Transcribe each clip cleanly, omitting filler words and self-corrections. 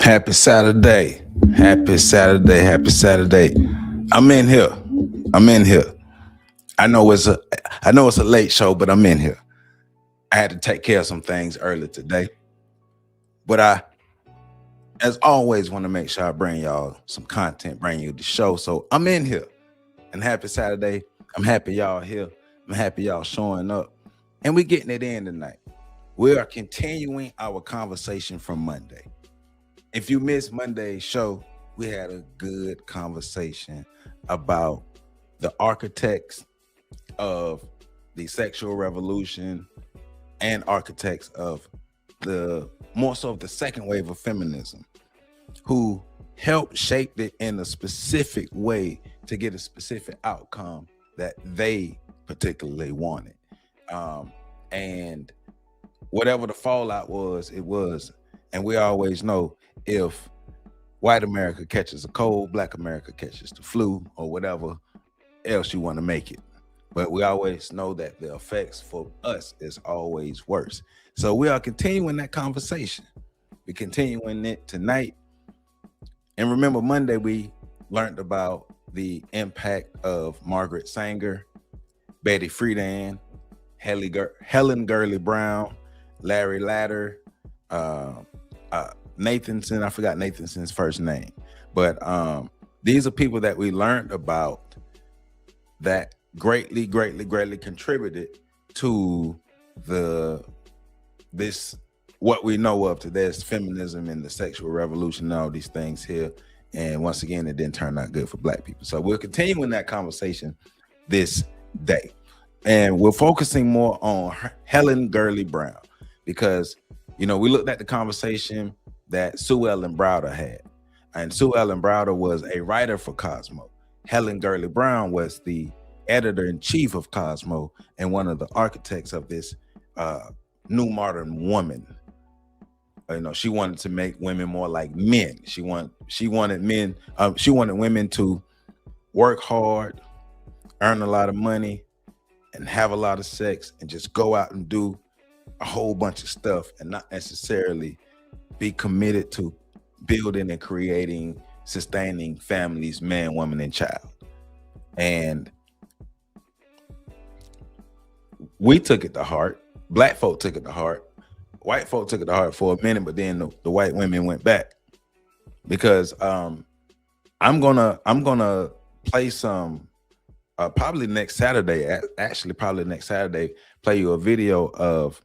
Happy Saturday. Happy Saturday. Happy Saturday. I'm in here. I'm in here. I know it's a late show, but I'm in here. I had to take care of some things early today. But I, as always, want to make sure I bring y'all some content, bring you the show. So I'm in here. And happy Saturday. I'm happy y'all here. I'm happy y'all showing up. And we're getting it in tonight. We are continuing our conversation from Monday. If you missed Monday's show, we had a good conversation about the architects of the sexual revolution and architects of more so the second wave of feminism, who helped shape it in a specific way to get a specific outcome that they particularly wanted. And whatever the fallout was, it was. And we always know if white America catches a cold, black America catches the flu, or whatever else you want to make it. But we always know that the effects for us is always worse. So we are continuing that conversation. We're continuing it tonight. And remember, Monday we learned about the impact of Margaret Sanger, Betty Friedan, Helen Gurley Brown, Larry Ladder, Nathanson. I forgot Nathanson's first name, but these are people that we learned about that greatly contributed to what we know of today as feminism and the sexual revolution and all these things here. And once again, it didn't turn out good for black people. So we're continuing that conversation this day. And we're focusing more on Helen Gurley Brown because, we looked at the conversation that Sue Ellen Browder had. And Sue Ellen Browder was a writer for Cosmo. Helen Gurley Brown was the editor-in-chief of Cosmo and one of the architects of this new modern woman. She wanted to make women more like men. She wanted women to work hard, earn a lot of money, and have a lot of sex, and just go out and do a whole bunch of stuff and not necessarily be committed to building and creating, sustaining families, man, woman, and child. And we took it to heart. Black folk took it to heart. White folk took it to heart for a minute, but then the white women went back because I'm gonna play some probably next Saturday. Probably next Saturday, play you a video of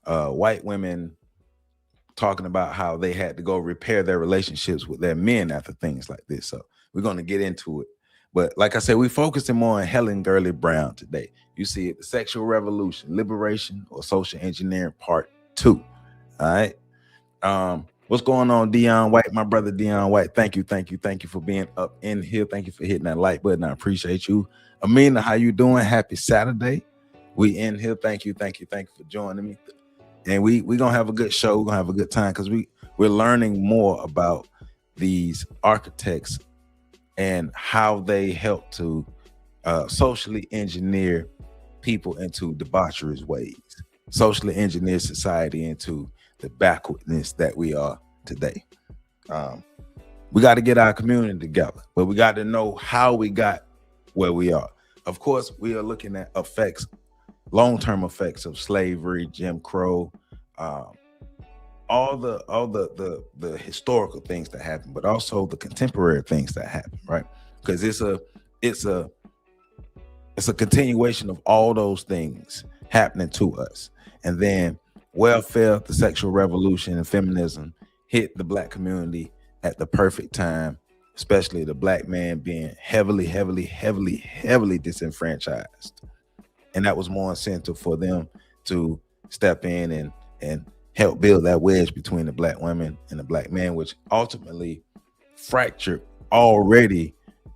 white women talking about how they had to go repair their relationships with their men after things like this. So we're going to get into it. But like I said, we're focusing more on Helen Gurley Brown today. You see it, the sexual revolution, liberation, or social engineering part 2. All right. What's going on, Dion White? My brother Dion White. Thank you for being up in here. Thank you for hitting that like button. I appreciate you. Amina, how you doing? Happy Saturday. We in here. Thank you for joining me. And we gonna have a good show. We're gonna have a good time because we're learning more about these architects and how they help to socially engineer people into debaucherous ways, socially engineer society into the backwardness that we are today. We got to get our community together, but we got to know how we got where we are. Of course, we are looking at effects, long-term effects of slavery, Jim Crow, all the historical things that happen, but also the contemporary things that happen, right? Because it's a continuation of all those things happening to us. And then welfare, the sexual revolution, and feminism hit the black community at the perfect time, especially the black man being heavily disenfranchised. And that was more incentive for them to step in and help build that wedge between the black women and the black man, which ultimately fractured already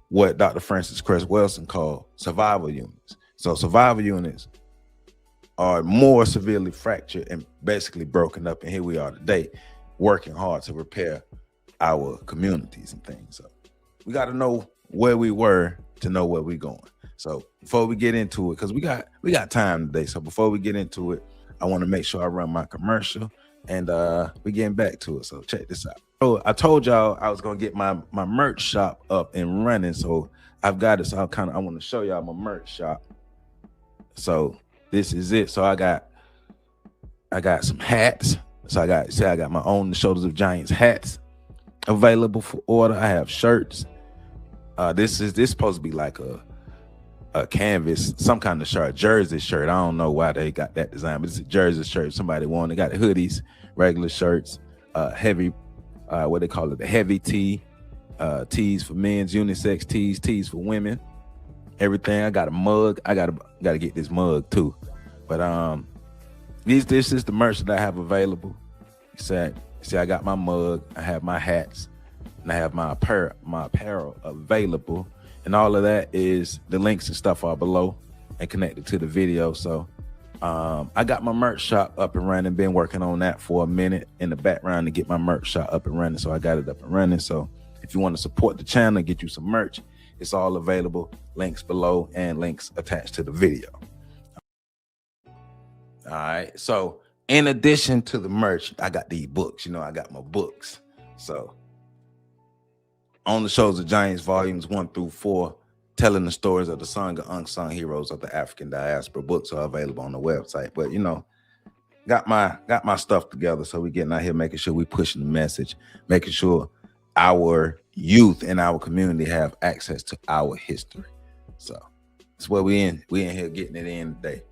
what Dr. Francis Cress Welsing called survival units. So survival units are more severely fractured and basically broken up. And here we are today, working hard to repair our communities and things. So we got to know where we were to know where we're going. So before we get into it, because we got time today. So before we get into it, I want to make sure I run my commercial and we getting back to it. So check this out. So I told y'all I was gonna get my merch shop up and running. So I've got it. So I want to show y'all my merch shop. So this is it. So I got some hats. So I got my own The Shoulders of Giants hats available for order. I have shirts. This supposed to be like a canvas, some kind of shirt, jersey shirt. I don't know why they got that design, but it's a jersey shirt. Somebody wanted. Got hoodies, regular shirts, heavy, what they call it, the heavy tee, tees for men's, unisex tees for women. Everything. I got a mug. I gotta get this mug too. But this is the merch that I have available. See, I got my mug, I have my hats, and I have my apparel available. And all of that is, the links and stuff are below and connected to the video. So I got my merch shop up and running, been working on that for a minute in the background to get my merch shop up and running. So I got it up and running. So if you want to support the channel, get you some merch, it's all available, links below and links attached to the video. All right. So in addition to the merch, I got these books. I got my books. So On the Shoulders of Giants, volumes 1 through 4, telling the stories of the sung and unsung heroes of the African diaspora. Books are available on the website. But got my stuff together. So we're getting out here, making sure we pushing the message, making sure our youth in our community have access to our history. So that's what we in here getting it in today.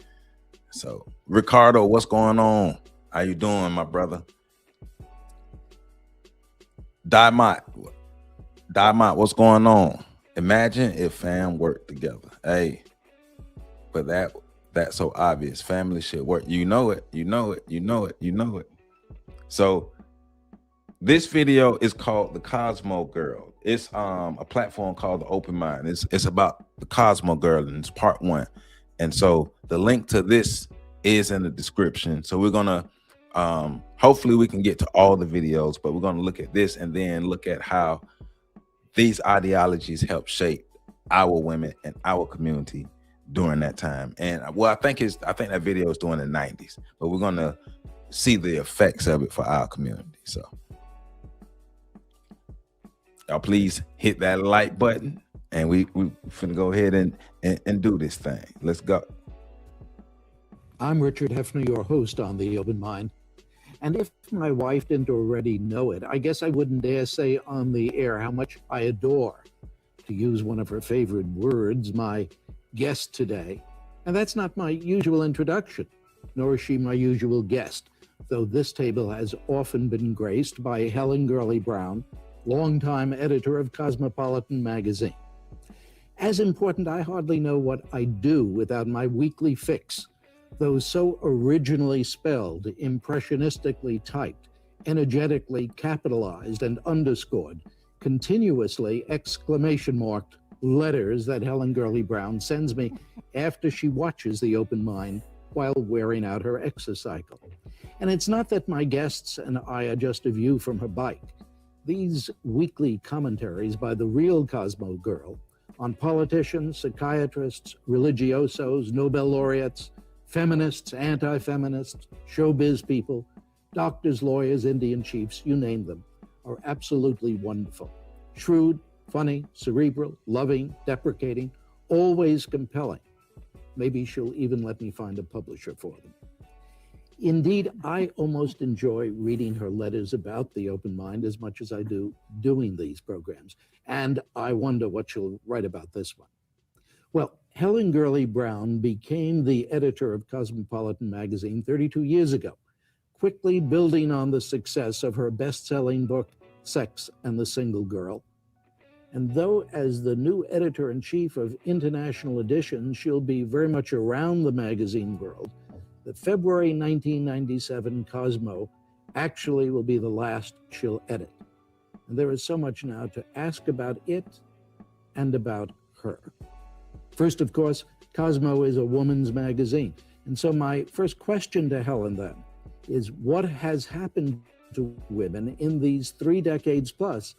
So Ricardo, what's going on? How you doing, my brother? Diamond, what's going on? Imagine if fam worked together. Hey, but that's so obvious. Family should work. You know it. So this video is called The Cosmo Girl. It's a platform called The Open Mind. It's about the Cosmo Girl, and it's part 1. And so the link to this is in the description. So we're gonna hopefully we can get to all the videos, but we're gonna look at this and then look at how these ideologies help shape our women and our community during that time. And I think that video is during the 90s, but we're gonna see the effects of it for our community. So y'all please hit that like button, and we finna go ahead and do this thing. Let's go. I'm Richard Hefner, your host on The Open Mind. And if my wife didn't already know it, I guess I wouldn't dare say on the air how much I adore, to use one of her favorite words, my guest today. And that's not my usual introduction, nor is she my usual guest, though this table has often been graced by Helen Gurley Brown, longtime editor of Cosmopolitan magazine. As important, I hardly know what I do without my weekly fix, those so originally spelled, impressionistically typed, energetically capitalized and underscored, continuously exclamation marked letters that Helen Gurley Brown sends me after she watches The Open Mind while wearing out her exercycle. And it's not that my guests and I are just a view from her bike. These weekly commentaries by the real Cosmo Girl on politicians, psychiatrists, religiosos, Nobel laureates, feminists, anti-feminists, showbiz people, doctors, lawyers, Indian chiefs, you name them, are absolutely wonderful. Shrewd, funny, cerebral, loving, deprecating, always compelling. Maybe she'll even let me find a publisher for them. Indeed, I almost enjoy reading her letters about The Open Mind as much as I do doing these programs. And I wonder what she'll write about this one. Well, Helen Gurley Brown became the editor of Cosmopolitan magazine 32 years ago, quickly building on the success of her best-selling book, Sex and the Single Girl. And though as the new editor-in-chief of International Editions, she'll be very much around the magazine world, the February 1997 Cosmo actually will be the last she'll edit. And there is so much now to ask about it and about her. First, of course, Cosmo is a woman's magazine. And so my first question to Helen then is, what has happened to women in these 3 decades plus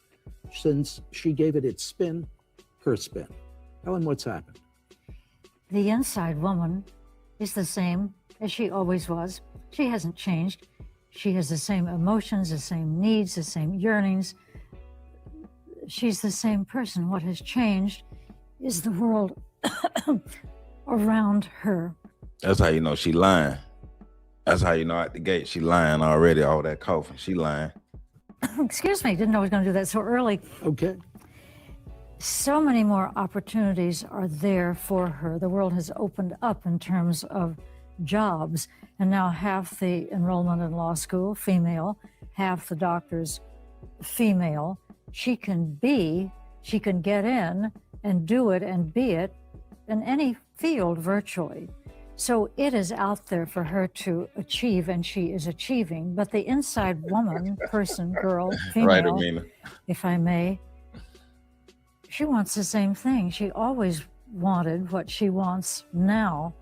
since she gave it its spin, her spin? Helen, what's happened? The inside woman is the same as she always was. She hasn't changed. She has the same emotions, the same needs, the same yearnings. She's the same person. What has changed is the world around her. That's how you know she lying. That's how you know at the gate she lying already. All that coughing, she lying. Excuse me, didn't know I was going to do that so early. Okay. So many more opportunities are there for her. The world has opened up in terms of jobs, and now half the enrollment in law school, female, half the doctors, female. She can get in and do it and be it in any field virtually. So it is out there for her to achieve, and she is achieving. But the inside woman, person, girl, female, Right, Amina. if I may, she wants the same thing. She always wanted what she wants now,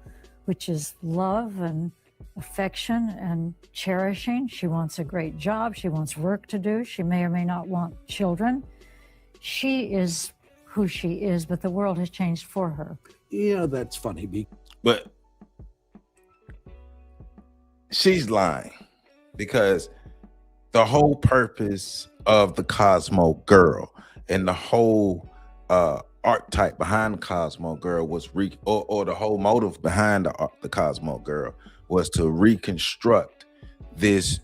which is love and affection and cherishing. She wants a great job. She wants work to do. She may or may not want children. She is who she is, but the world has changed for her. Yeah, that's funny. But she's lying, because the whole purpose of the Cosmo Girl and the whole archetype behind the Cosmo Girl was or the whole motive behind the Cosmo Girl was to reconstruct this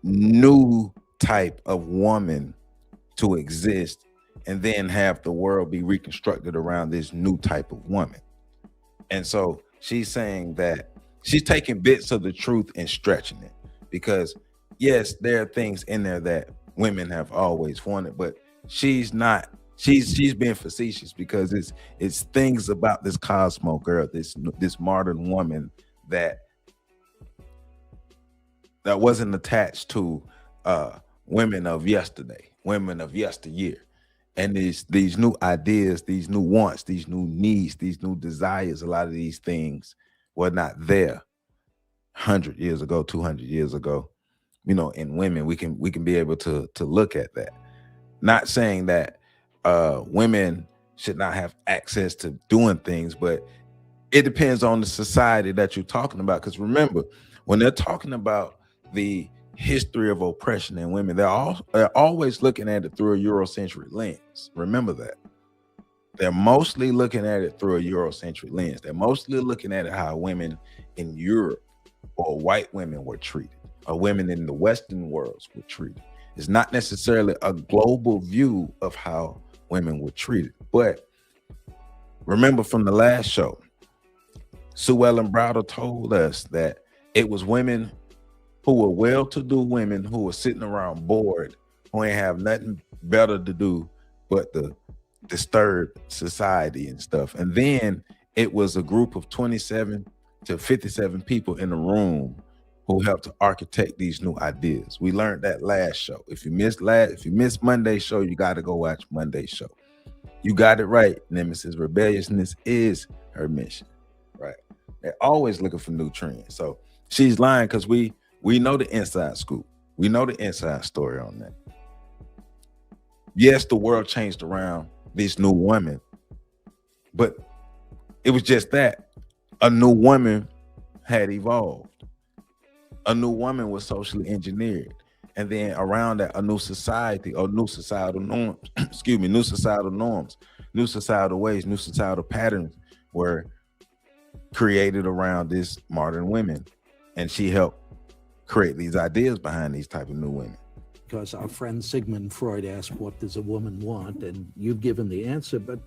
new type of woman to exist, and then have the world be reconstructed around this new type of woman. And so she's saying that she's taking bits of the truth and stretching it, because yes, there are things in there that women have always wanted, but she's being facetious, because it's things about this Cosmo Girl, this modern woman that wasn't attached to women of yesterday, women of yesteryear. And these new ideas, these new wants, these new needs, these new desires, a lot of these things were not there 100 years ago, 200 years ago. You know, in women, we can be able to look at that. Not saying that women should not have access to doing things, but it depends on the society that you're talking about. Because remember, when they're talking about the history of oppression in women, they're always looking at it through a Eurocentric lens. Remember that. They're mostly looking at it through a Eurocentric lens. They're mostly looking at it how women in Europe or white women were treated, or women in the Western worlds were treated. It's not necessarily a global view of how women were treated. But remember from the last show, Sue Ellen Browder told us that it was women who were well-to-do women who were sitting around bored, who ain't have nothing better to do but to disturb society and stuff. And then it was a group of 27 to 57 people in the room who helped to architect these new ideas. We learned that last show. If you missed Monday's show, you got to go watch Monday's show. You got it right. Nemesis rebelliousness is her mission, right? They're always looking for new trends. So she's lying, because we know the inside scoop. We know the inside story on that. Yes, the world changed around this new woman, but it was just that. A new woman had evolved. A new woman was socially engineered. And then around that, a new society or new societal norms, new societal norms, new societal ways, new societal patterns were created around this modern women. And she helped create these ideas behind these type of new women. Because our friend Sigmund Freud asked, what does a woman want? And you've given the answer, but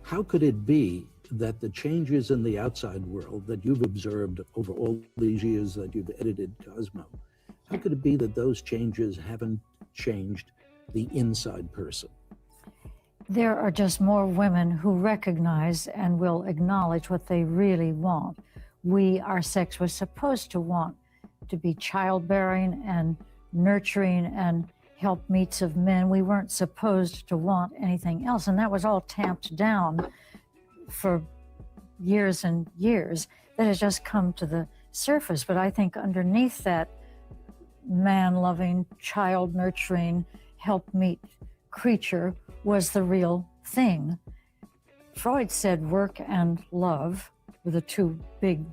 how could it be that the changes in the outside world that you've observed over all these years that you've edited Cosmo, how could it be that those changes haven't changed the inside person? There are just more women who recognize and will acknowledge what they really want. Our sex was supposed to want to be childbearing and nurturing and helpmeets of men. We weren't supposed to want anything else. And that was all tamped down for years and years. That has just come to the surface. But I think underneath that man-loving, child-nurturing, helpmeet creature was the real thing. Freud said work and love were the two big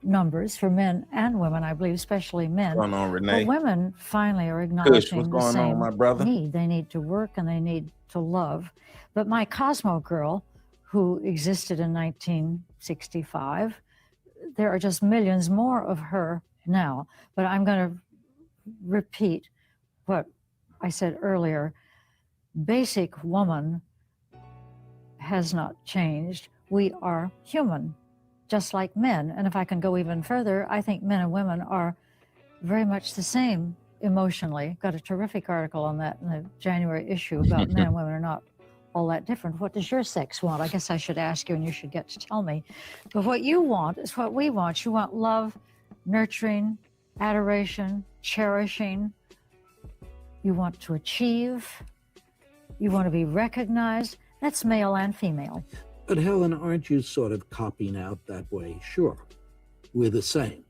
numbers for men and women, I believe, especially men. What's going on, Renee? But women finally are Kush, acknowledging what's the going on, same my brother? need. They need to work and they need to love. But my Cosmo girl, who existed in 1965, there are just millions more of her now. But I'm going to repeat what I said earlier. Basic woman has not changed. We are human, just like men. And if I can go even further, I think men and women are very much the same emotionally. Got a terrific article on that in the January issue about men and women are not all that different. What does your sex want? I guess I should ask you and you should get to tell me. But what you want is what we want. You want love, nurturing, adoration, cherishing. You want to achieve. You want to be recognized. That's male and female. But Helen, aren't you sort of copying out that way? Sure, we're the same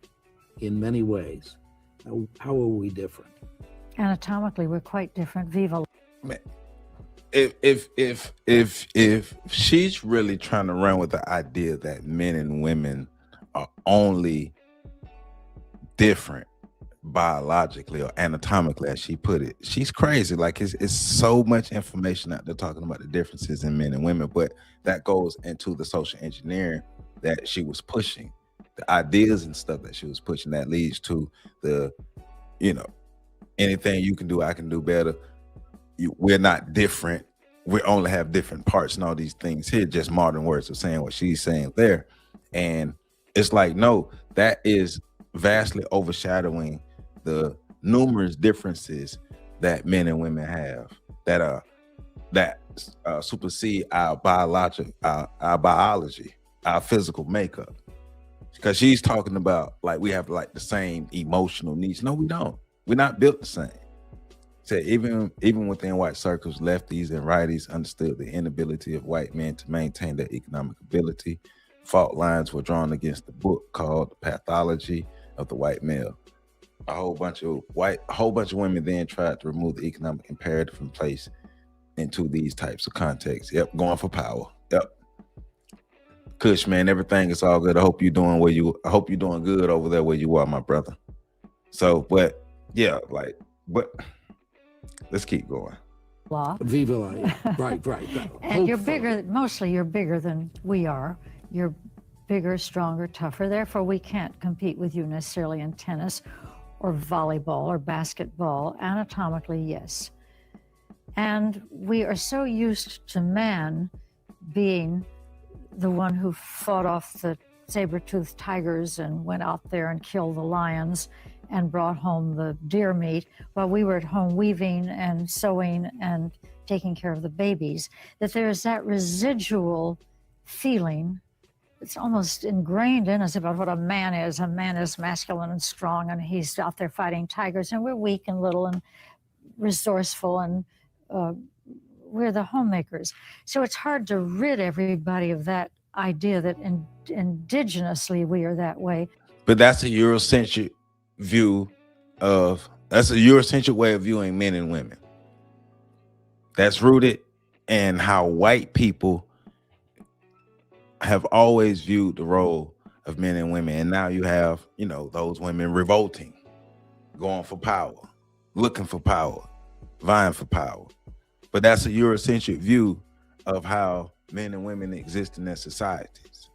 in many ways. How are we different? Anatomically, we're quite different. Viva. If she's really trying to run with the idea that men and women are only different biologically or anatomically, as she put it, she's crazy. Like it's so much information out there talking about the differences in men and women, but that goes into the social engineering that she was pushing, the ideas and stuff that she was pushing that leads to the, anything you can do, I can do better. We're not different. We only have different parts and all these things here, just modern words of saying what she's saying there. And it's like, no, that is vastly overshadowing the numerous differences that men and women have that supersede our biology, our physical makeup. Because she's talking about like we have like the same emotional needs. No, we don't. We're not built the same. So even within white circles, lefties and righties understood the inability of white men to maintain their economic ability. Fault lines were drawn against the book called Pathology of the White Male. A whole bunch of women then tried to remove the economic imperative from place into these types of contexts. Yep, going for power. Yep. Kush, man, everything is all good. I hope you're doing good over there where you are, my brother. So, but yeah, let's keep going. Law. Viva la, right. And you're bigger, mostly you're bigger than we are. You're bigger, stronger, tougher. Therefore, we can't compete with you necessarily in tennis or volleyball or basketball. Anatomically, yes. And we are so used to man being the one who fought off the saber-toothed tigers and went out there and killed the lions and brought home the deer meat while we were at home weaving and sewing and taking care of the babies, that there's that residual feeling. It's almost ingrained in us about what a man is. A man is masculine and strong, and he's out there fighting tigers, and we're weak and little and resourceful, and we're the homemakers. So it's hard to rid everybody of that idea that indigenously we are that way. But that's a Eurocentric way of viewing men and women. That's rooted in how white people have always viewed the role of men and women. And now you have, those women revolting, going for power, looking for power, vying for power. But that's a Eurocentric view of how men and women exist in their societies.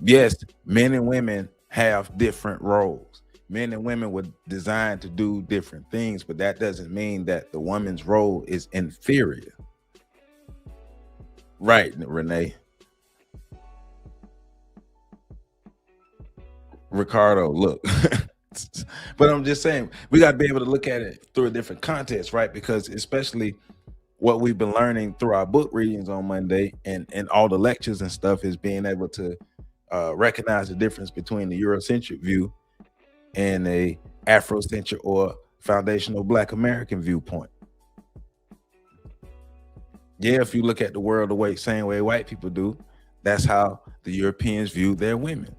Yes, men and women have different roles. Men and women were designed to do different things, but that doesn't mean that the woman's role is inferior. Right, Renee. Ricardo, look. But I'm just saying, we got to be able to look at it through a different context, right? Because especially what we've been learning through our book readings on Monday and all the lectures and stuff is being able to recognize the difference between the Eurocentric view and a Afrocentric or foundational Black American viewpoint. Yeah, if you look at the world the same way white people do, that's how the Europeans view their women.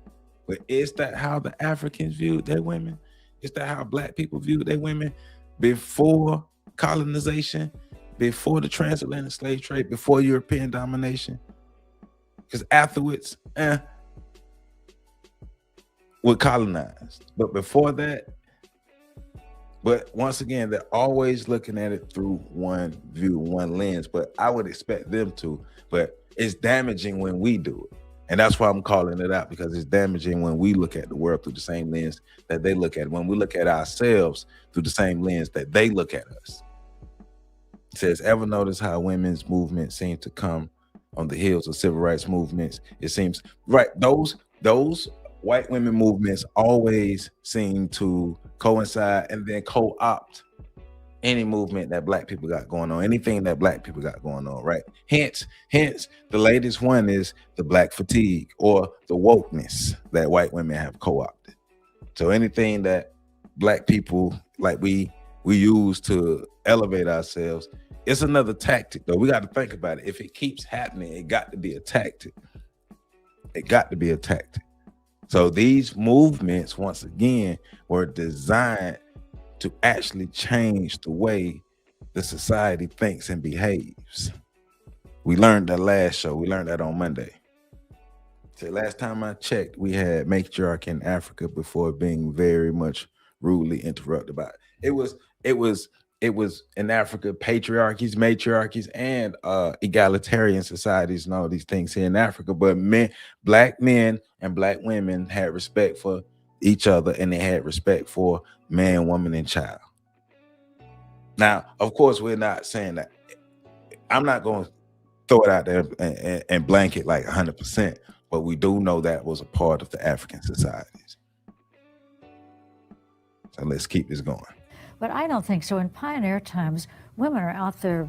But is that how the Africans viewed their women? Is that how Black people viewed their women before colonization, before the transatlantic slave trade, before European domination? Because afterwards, We're colonized. But before that, but once again, they're always looking at it through one view, one lens. But I would expect them to. But it's damaging when we do it. And that's why I'm calling it out, because it's damaging when we look at the world through the same lens that they look at it. When we look at ourselves through the same lens that they look at us. It says, ever notice how women's movement seem to come on the heels of civil rights movements? It seems, right, those white women movements always seem to coincide and then co-opt any movement that black people got going on, anything that black people got going on, right? Hence, the latest one is the black fatigue or the wokeness that white women have co-opted. So anything that black people, like we use to elevate ourselves, it's another tactic though. We got to think about it. If it keeps happening, it got to be a tactic. It got to be a tactic. So these movements, once again, were designed to actually change the way the society thinks and behaves. We learned that last show. We learned that on Monday. So last time I checked, we had matriarchy in Africa before being very much rudely interrupted by it. It was in Africa, patriarchies, matriarchies, and egalitarian societies and all these things here in Africa. But black men and black women had respect for each other, and they had respect for man, woman, and child. Now, of course, we're not saying that. I'm not going to throw it out there and blanket like 100%, but we do know that was a part of the African societies. So let's keep this going. But I don't think so. In pioneer times, women are out there,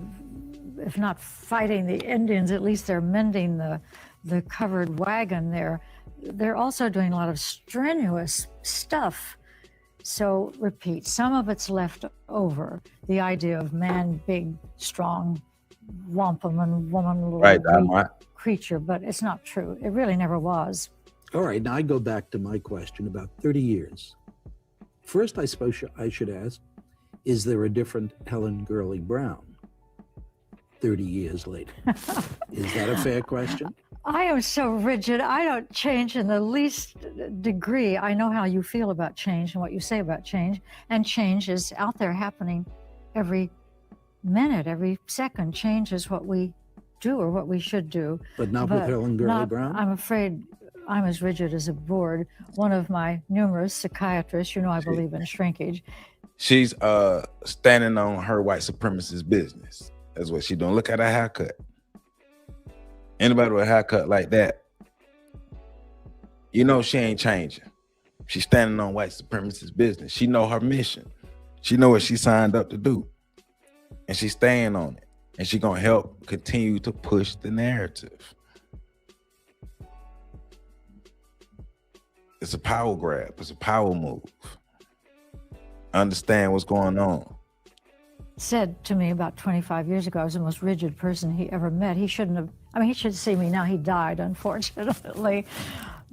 if not fighting the Indians, at least they're mending the covered wagon there. They're also doing a lot of strenuous stuff. So repeat, some of it's left over. The idea of man, big, strong, wampum, and woman, little right, creature, but it's not true. It really never was. All right, now I go back to my question about 30 years. First, I suppose I should ask, is there a different Helen Gurley Brown 30 years later? Is that a fair question? I am so rigid. I don't change in the least degree. I know how you feel about change and what you say about change. And change is out there happening every minute, every second. Change is what we do or what we should do. But not with Helen Gurley Brown? I'm afraid I'm as rigid as a board. One of my numerous psychiatrists, you know, I believe in shrinkage. She's standing on her white supremacist business. That's what she's doing. Look at her haircut. Anybody with a haircut like that, you know she ain't changing. She's standing on white supremacist business. She know her mission. She know what she signed up to do. And she's staying on it. And she's gonna help continue to push the narrative. It's a power grab. It's a power move. Understand what's going on. Said to me about 25 years ago, I was the most rigid person he ever met. He shouldn't have, I mean, he should see me now. He died, unfortunately.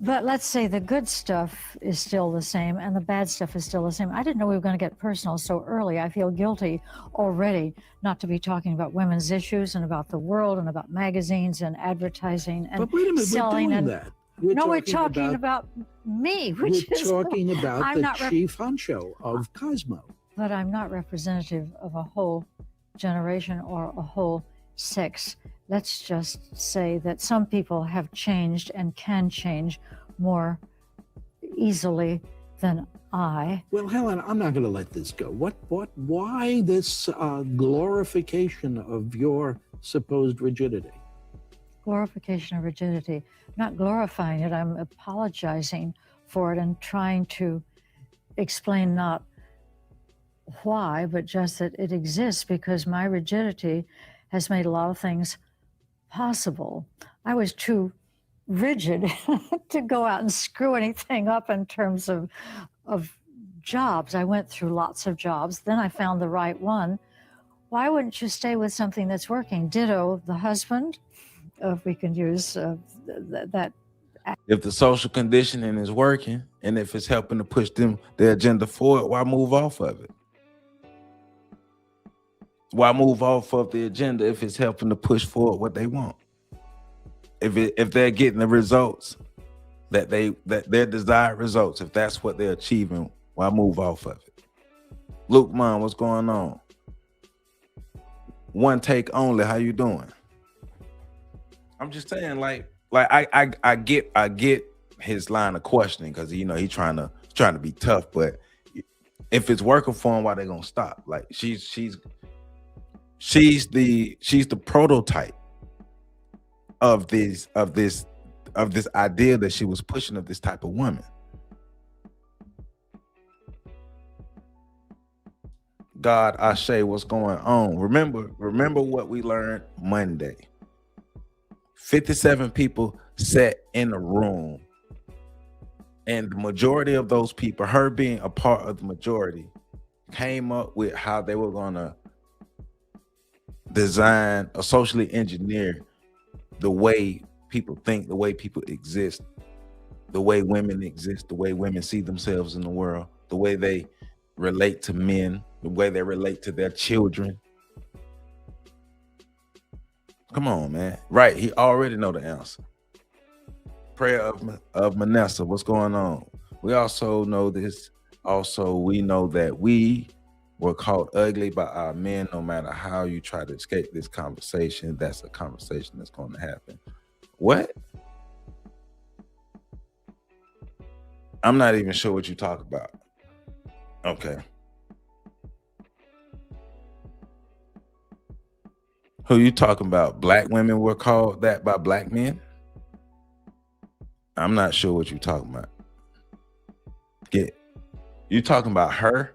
But let's say the good stuff is still the same and the bad stuff is still the same. I didn't know we were going to get personal so early. I feel guilty already not to be talking about women's issues and about the world and about magazines and advertising and but wait a minute, selling. we're doing that. We're talking about me, which we're is talking about the chief honcho of Cosmo. But I'm not representative of a whole generation or a whole sex. Let's just say that some people have changed and can change more easily than I. Well, Helen, I'm not going to let this go. Why this glorification of your supposed rigidity? Glorification of rigidity. I'm not glorifying it. I'm apologizing for it and trying to explain not why, but just that it exists because my rigidity has made a lot of things possible. I was too rigid to go out and screw anything up in terms of jobs. I went through lots of jobs. Then I found the right one. Why wouldn't you stay with something that's working? Ditto the husband, if we can use that. If the social conditioning is working and if it's helping to push their agenda forward, why move off of it? Why move off of the agenda if it's helping to push forward what they want? If they're getting the results that their desired results, if that's what they're achieving, why move off of it? Luke Mon, what's going on? One take only, how you doing? I'm just saying, like I get his line of questioning, because he's trying to be tough, but if it's working for him, why they gonna stop? Like she's the prototype of this idea that she was pushing, of this type of woman. God, Ashe, what's going on? Remember what we learned Monday. 57 people sat in a room, and the majority of those people, her being a part of the majority, came up with how they were gonna design or socially engineer the way people think, the way people exist, the way women exist, the way women see themselves in the world, the way they relate to men, the way they relate to their children. Come on, man. Right, he already know the answer. Prayer of Manessa, what's going on? We also know this. Also, we know that we were called ugly by our men. No matter how you try to escape this conversation, that's a conversation that's going to happen. What? I'm not even sure what you talk about. Okay. Who you talking about? Black women were called that by black men? I'm not sure what you're talking about. You talking about her?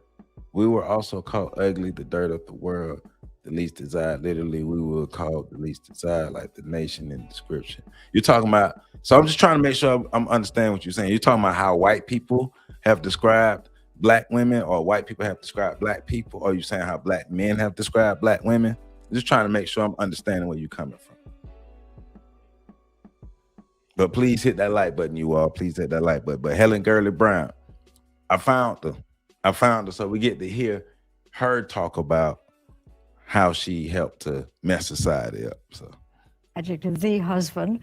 We were also called ugly, the dirt of the world, the least desired. Literally, we were called the least desired, like the nation in the description. You're talking about, so I'm just trying to make sure I'm understanding what you're saying. You're talking about how white people have described black women, or white people have described black people, or you saying how black men have described black women? I'm just trying to make sure I'm understanding where you're coming from. But please hit that like button, you all. Please hit that like button. But Helen Gurley Brown, I found her. So we get to hear her talk about how she helped to mess society up. So, Adjective, the husband.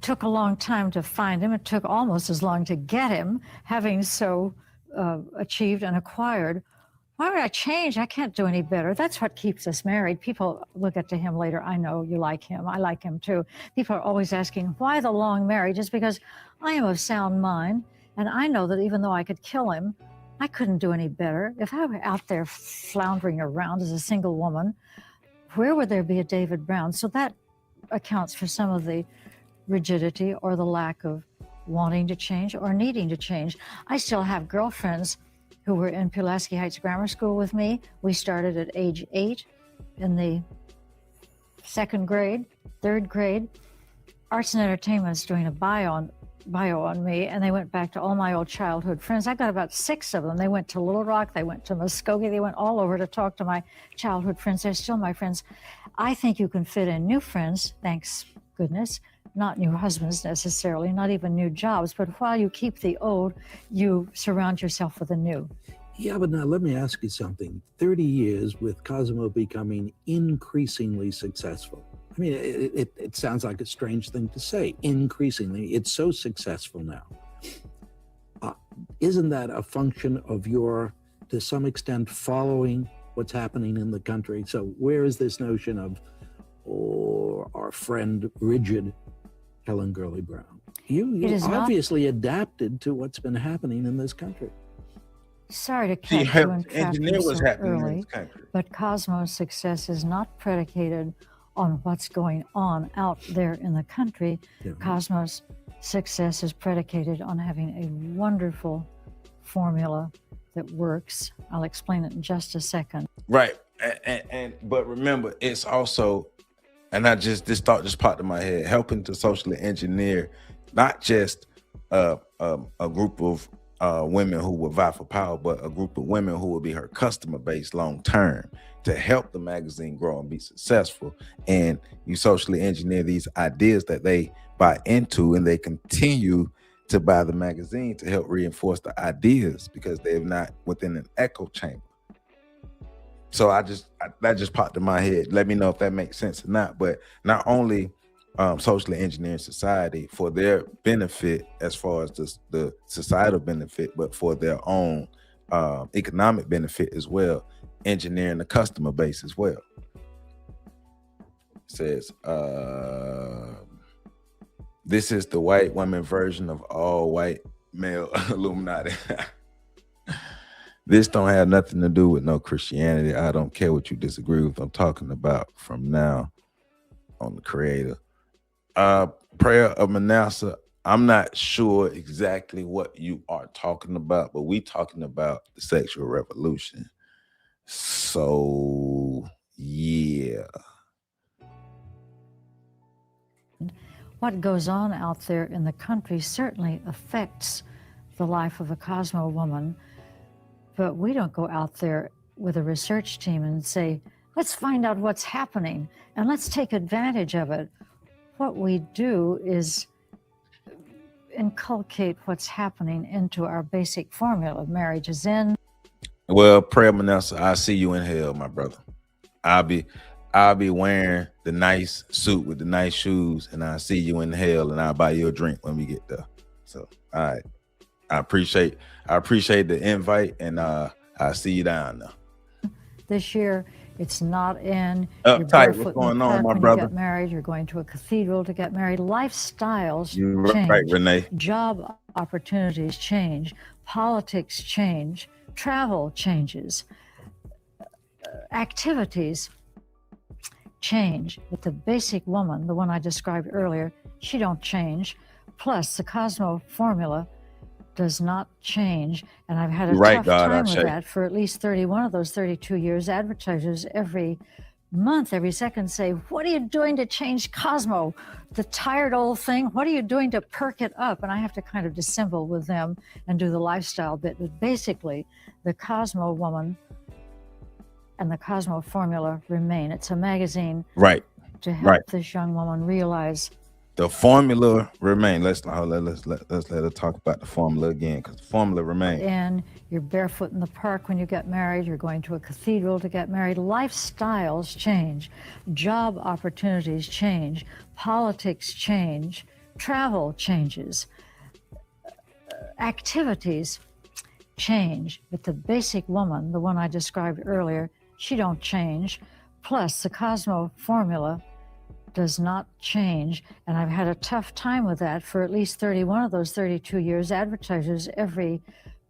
Took a long time to find him. It took almost as long to get him, having so achieved and acquired. Why would I change? I can't do any better. That's what keeps us married. People look at to him later. I know you like him. I like him too. People are always asking, why the long marriage? It's because I am of sound mind. And I know that even though I could kill him, I couldn't do any better. If I were out there floundering around as a single woman, where would there be a David Brown? So that accounts for some of the rigidity or the lack of wanting to change or needing to change. I still have girlfriends who were in Pulaski Heights Grammar School with me. We started at age 8 in the 2nd grade, 3rd grade. Arts and Entertainment is doing a bio on me, and they went back to all my old childhood friends. I've got about 6 of them. They went to Little Rock, they went to Muskogee, they went all over to talk to my childhood friends. They're still my friends. I think you can fit in new friends, thanks goodness, not new husbands necessarily, not even new jobs, but while you keep the old, you surround yourself with the new. Yeah, but now let me ask you something. 30 years with Cosmo becoming increasingly successful. I mean, it sounds like a strange thing to say. Increasingly, it's so successful now. Isn't that a function of your, to some extent, following what's happening in the country? So where is this notion of, or our friend rigid Helen Gurley Brown? You obviously adapted to what's been happening in this country. Sorry to catch you in traffic so early, but Cosmo's success is not predicated on what's going on out there in the country. Yeah. Cosmo's success is predicated on having a wonderful formula that works. I'll explain it in just a second. Right, but remember, it's also, and this thought just popped in my head, helping to socially engineer not just a group of women who will vie for power, but a group of women who will be her customer base long term, to help the magazine grow and be successful. And you socially engineer these ideas that they buy into, and they continue to buy the magazine to help reinforce the ideas, because they're not within an echo chamber. So that just popped in my head. Let me know if that makes sense or not. But not only socially engineering society for their benefit, as far as the societal benefit, but for their own economic benefit as well, engineering the customer base as well. It says, this is the white woman version of all white male Illuminati. This don't have nothing to do with no Christianity. I don't care what you disagree with. I'm talking about from now on the creator. Prayer of Manasseh. I'm not sure exactly what you are talking about, but we talking about the sexual revolution. So yeah. What goes on out there in the country certainly affects the life of a Cosmo woman, but we don't go out there with a research team and say, let's find out what's happening and let's take advantage of it. What we do is inculcate what's happening into our basic formula. Marriage is in. Well, Prayer Manasseh, I see you in hell, my brother. I'll be wearing the nice suit with the nice shoes, and I'll see you in hell, and I'll buy you a drink when we get there. So, all right. I appreciate the invite, and I'll see you down there. This year, it's not in. Uptight, what's going on, my brother? You get married, you're going to a cathedral to get married. Lifestyles You're change. right, Renee. Job opportunities change. Politics change. Travel changes. Activities change. But the basic woman, the one I described earlier, she don't change. Plus, the Cosmo formula does not change, and I've had a tough time with that for at least 31 of those 32 years. Advertisers every month, every second say, what are you doing to change Cosmo? The tired old thing, what are you doing to perk it up? And I have to kind of dissemble with them and do the lifestyle bit. But basically, the Cosmo woman and the Cosmo formula remain. It's a magazine to help this young woman realize the formula remain. Let's let her talk about the formula again, because the formula remains. And you're barefoot in the park when you get married. You're going to a cathedral to get married. Lifestyles change. Job opportunities change. Politics change. Travel changes. Activities change. But the basic woman, the one I described earlier, she don't change. Plus, the Cosmo formula does not change, and I've had a tough time with that for at least 31 of those 32 years. Advertisers every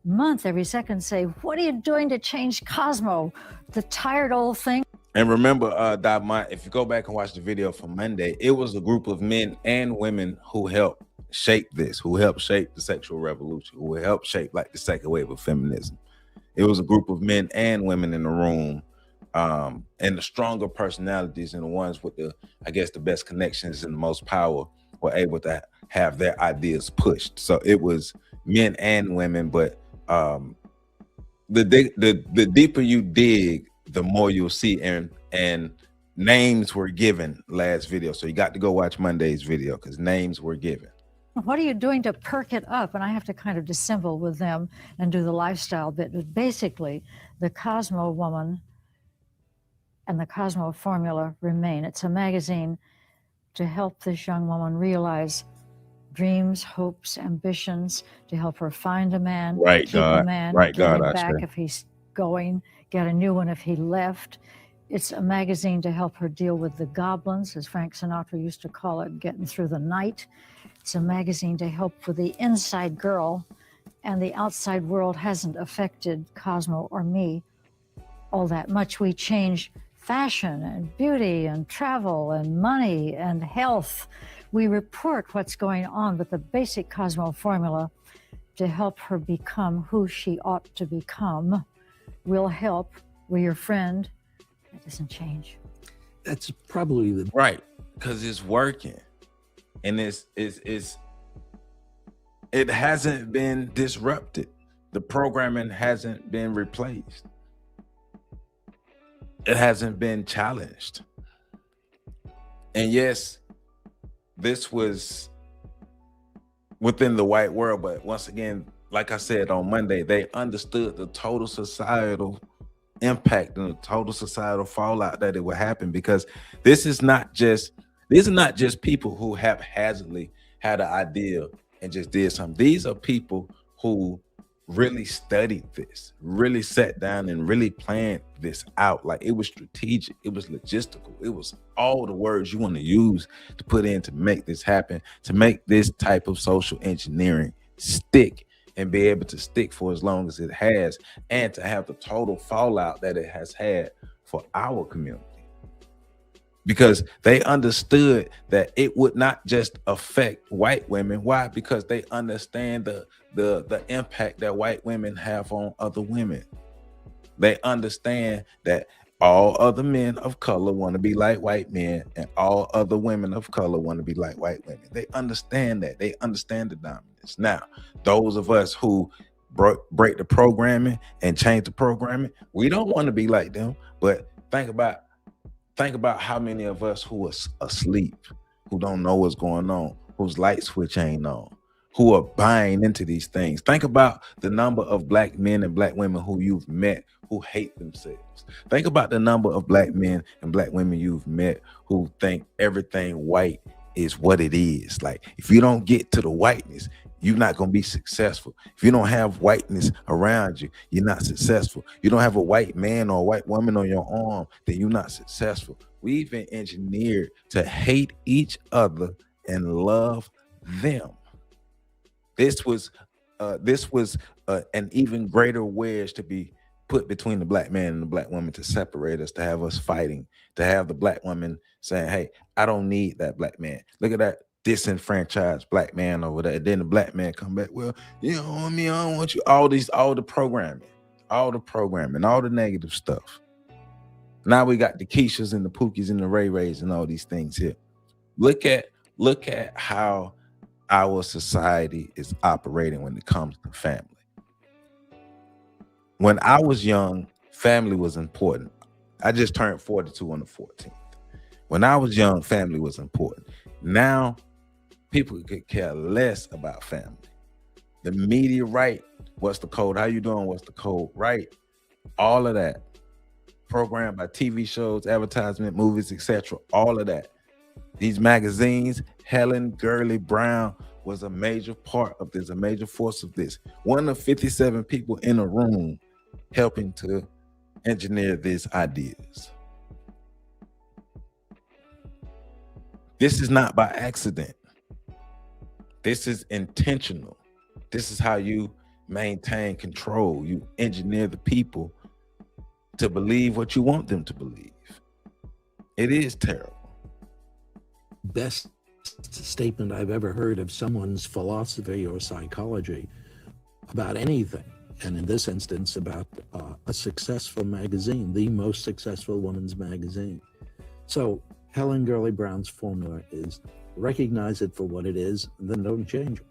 month, every second say, what are you doing to change Cosmo? The tired old thing. And remember, if you go back and watch the video from Monday, it was a group of men and women who helped shape this, who helped shape the sexual revolution, who helped shape like the second wave of feminism. It was a group of men and women in the room, and the stronger personalities and the ones with the best connections and the most power were able to have their ideas pushed. So it was men and women, but the deeper you dig, the more you'll see, and names were given last video. So you got to go watch Monday's video because names were given. What are you doing to perk it up? And I have to kind of dissemble with them and do the lifestyle bit. But basically, the Cosmo woman and the Cosmo formula remain. It's a magazine to help this young woman realize dreams, hopes, ambitions, to help her find a man, keep a man, get him back if he's going, get a new one if he left. It's a magazine to help her deal with the goblins, as Frank Sinatra used to call it, getting through the night. It's a magazine to help with the inside girl, and the outside world hasn't affected Cosmo or me all that much. We change fashion and beauty and travel and money and health. We report what's going on, but the basic Cosmo formula to help her become who she ought to become will help. We're your friend. It doesn't change. That's probably the right, because it's working, and it hasn't been disrupted. The programming hasn't been replaced. It hasn't been challenged. And yes, this was within the white world, but once again, like I said on Monday, they understood the total societal impact and the total societal fallout that it would happen, because this is not just These are not just people who haphazardly had an idea and just did something. These are people who really studied this, really sat down and really planned this out. Like, it was strategic, it was logistical, it was all the words you want to use to put in to make this happen, to make this type of social engineering stick and be able to stick for as long as it has, and to have the total fallout that it has had for our community. Because they understood that it would not just affect white women. Why? Because they understand the impact that white women have on other women. They understand that all other men of color want to be like white men, and all other women of color want to be like white women. They understand that. They understand the dominance. Now, those of us who break the programming and change the programming, we don't want to be like them. But think about how many of us who are asleep, who don't know what's going on, whose light switch ain't on, who are buying into these things. Think about the number of black men and black women who you've met who hate themselves. Think about the number of black men and black women you've met who think everything white is what it is. Like, if you don't get to the whiteness, you're not going to be successful. If you don't have whiteness around you, you're not successful. You don't have a white man or a white woman on your arm, then you're not successful. We've been engineered to hate each other and love them. This was an even greater wedge to be put between the black man and the black woman, to separate us, to have us fighting, to have the black woman saying, hey, I don't need that black man. Look at that disenfranchised black man over there. Then the black man come back, well, you don't want me, I don't want you. All the programming, all the negative stuff. Now we got the Keishas and the Pookies and the Ray Rays and all these things here. Look at how our society is operating when it comes to family. When I was young, family was important. I just turned 42 on the 14th. When I was young, family was important. Now, people could care less about family. The media, right? What's the code? How you doing? What's the code? Right? All of that. Programmed by TV shows, advertisement, movies, etc. All of that. These magazines, Helen Gurley Brown was a major part of this, a major force of this. One of 57 people in a room helping to engineer these ideas. This is not by accident. This is intentional. This is how you maintain control. You engineer the people to believe what you want them to believe. It is terrible. Best statement I've ever heard of someone's philosophy or psychology about anything, and in this instance about a successful magazine, the most successful women's magazine. So Helen Gurley Brown's formula is recognize it for what it is, and then don't change it.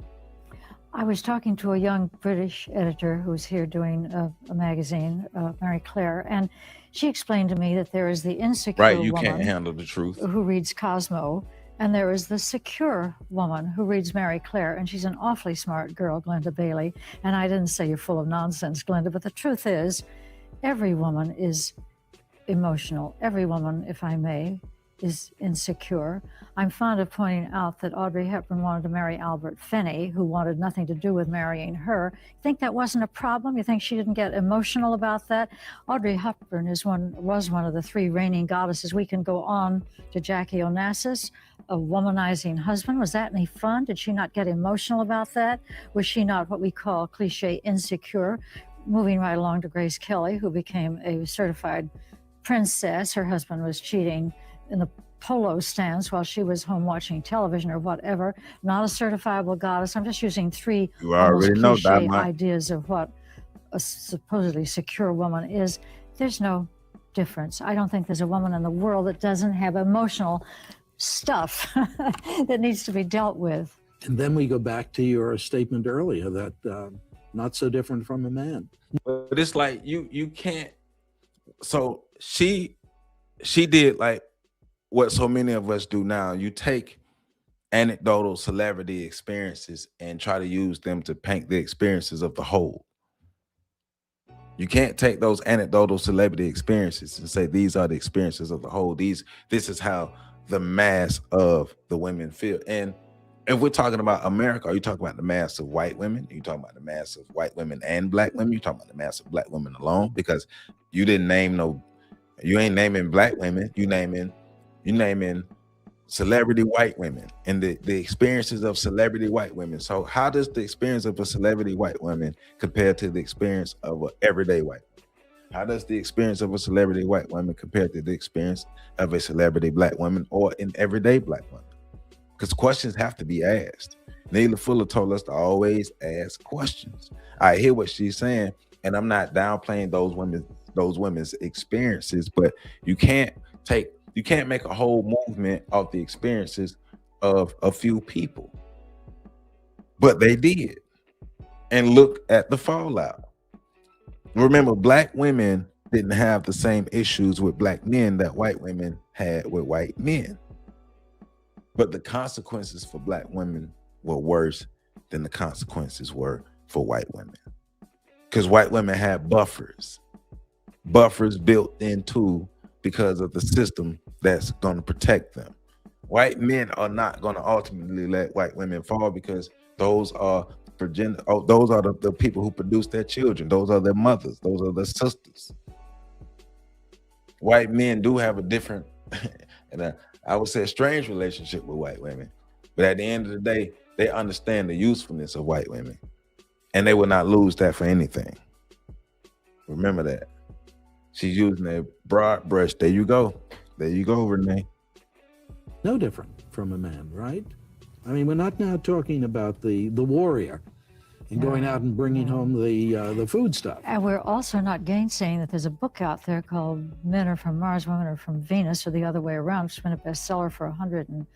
I was talking to a young British editor who's here doing a magazine, Mary Claire, and she explained to me that there is the insecure you woman can't handle the truth, who reads Cosmo, and there is the secure woman who reads Mary Claire, and she's an awfully smart girl, Glenda Bailey. And I didn't say you're full of nonsense, Glenda, but the truth is, every woman is emotional. Every woman, if I may, is insecure. I'm fond of pointing out that Audrey Hepburn wanted to marry Albert Finney, who wanted nothing to do with marrying her. You think that wasn't a problem? You think she didn't get emotional about that? Audrey Hepburn was one of the three reigning goddesses. We can go on to Jackie Onassis, a womanizing husband. Was that any fun? Did she not get emotional about that? Was she not what we call cliche insecure? Moving right along to Grace Kelly, who became a certified princess. Her husband was cheating in the polo stands while she was home watching television or whatever. Not a certifiable goddess. I'm just using three cliche ideas of what a supposedly secure woman is. There's no difference. I don't think there's a woman in the world that doesn't have emotional stuff that needs to be dealt with. And then we go back to your statement earlier that not so different from a man. But it's like you can't. So she did like what so many of us do now. You take anecdotal celebrity experiences and try to use them to paint the experiences of the whole. You can't take those anecdotal celebrity experiences and say these are the experiences of the whole. This is how the mass of the women feel. And if we're talking about America, are you talking about the mass of white women? Are you talking about the mass of white women and black women? You talking about the mass of black women alone? Because you didn't name you ain't naming black women. You naming celebrity white women and the experiences of celebrity white women. So how does the experience of a celebrity white woman compare to the experience of an everyday white woman? How does the experience of a celebrity white woman compare to the experience of a celebrity black woman or an everyday black woman? Because questions have to be asked. Neela Fuller told us to always ask questions. I hear what she's saying, and I'm not downplaying those women's experiences, but you can't make a whole movement of the experiences of a few people. But they did. And look at the fallout. Remember, black women didn't have the same issues with black men that white women had with white men. But the consequences for black women were worse than the consequences were for white women. Because white women had buffers built into because of the system that's going to protect them. White men are not going to ultimately let white women fall because those are the people who produce their children. Those are their mothers. Those are their sisters. White men do have a different, and I would say a strange relationship with white women. But at the end of the day, they understand the usefulness of white women. And they will not lose that for anything. Remember that. She's using a broad brush. There you go. There you go, Renee. No different from a man, right? I mean, we're not now talking about the warrior and going out and bringing home the food stuff. And we're also not gainsaying that there's a book out there called Men Are From Mars, Women Are From Venus, or the other way around. It's been a bestseller for 100 and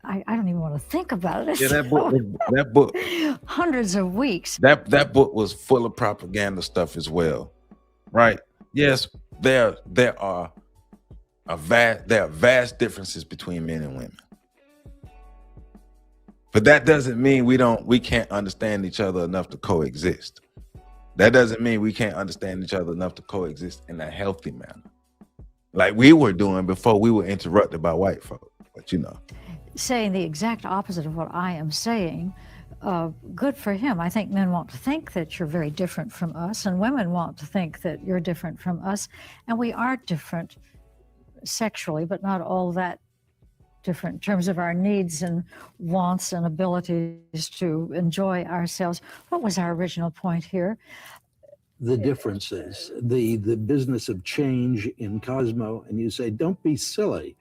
I don't even want to think about it. Yeah, that book hundreds of weeks. That book was full of propaganda stuff as well, right? Yes, there are vast differences between men and women, but that doesn't mean we can't understand each other enough to coexist. That doesn't mean we can't understand each other enough to coexist in a healthy manner, like we were doing before we were interrupted by white folk. But saying the exact opposite of what I am saying, good for him. I think men want to think that you're very different from us, and women want to think that you're different from us, and we are different sexually, but not all that different in terms of our needs and wants and abilities to enjoy ourselves. What was our original point here? The differences, the business of change in Cosmo, and you say, don't be silly.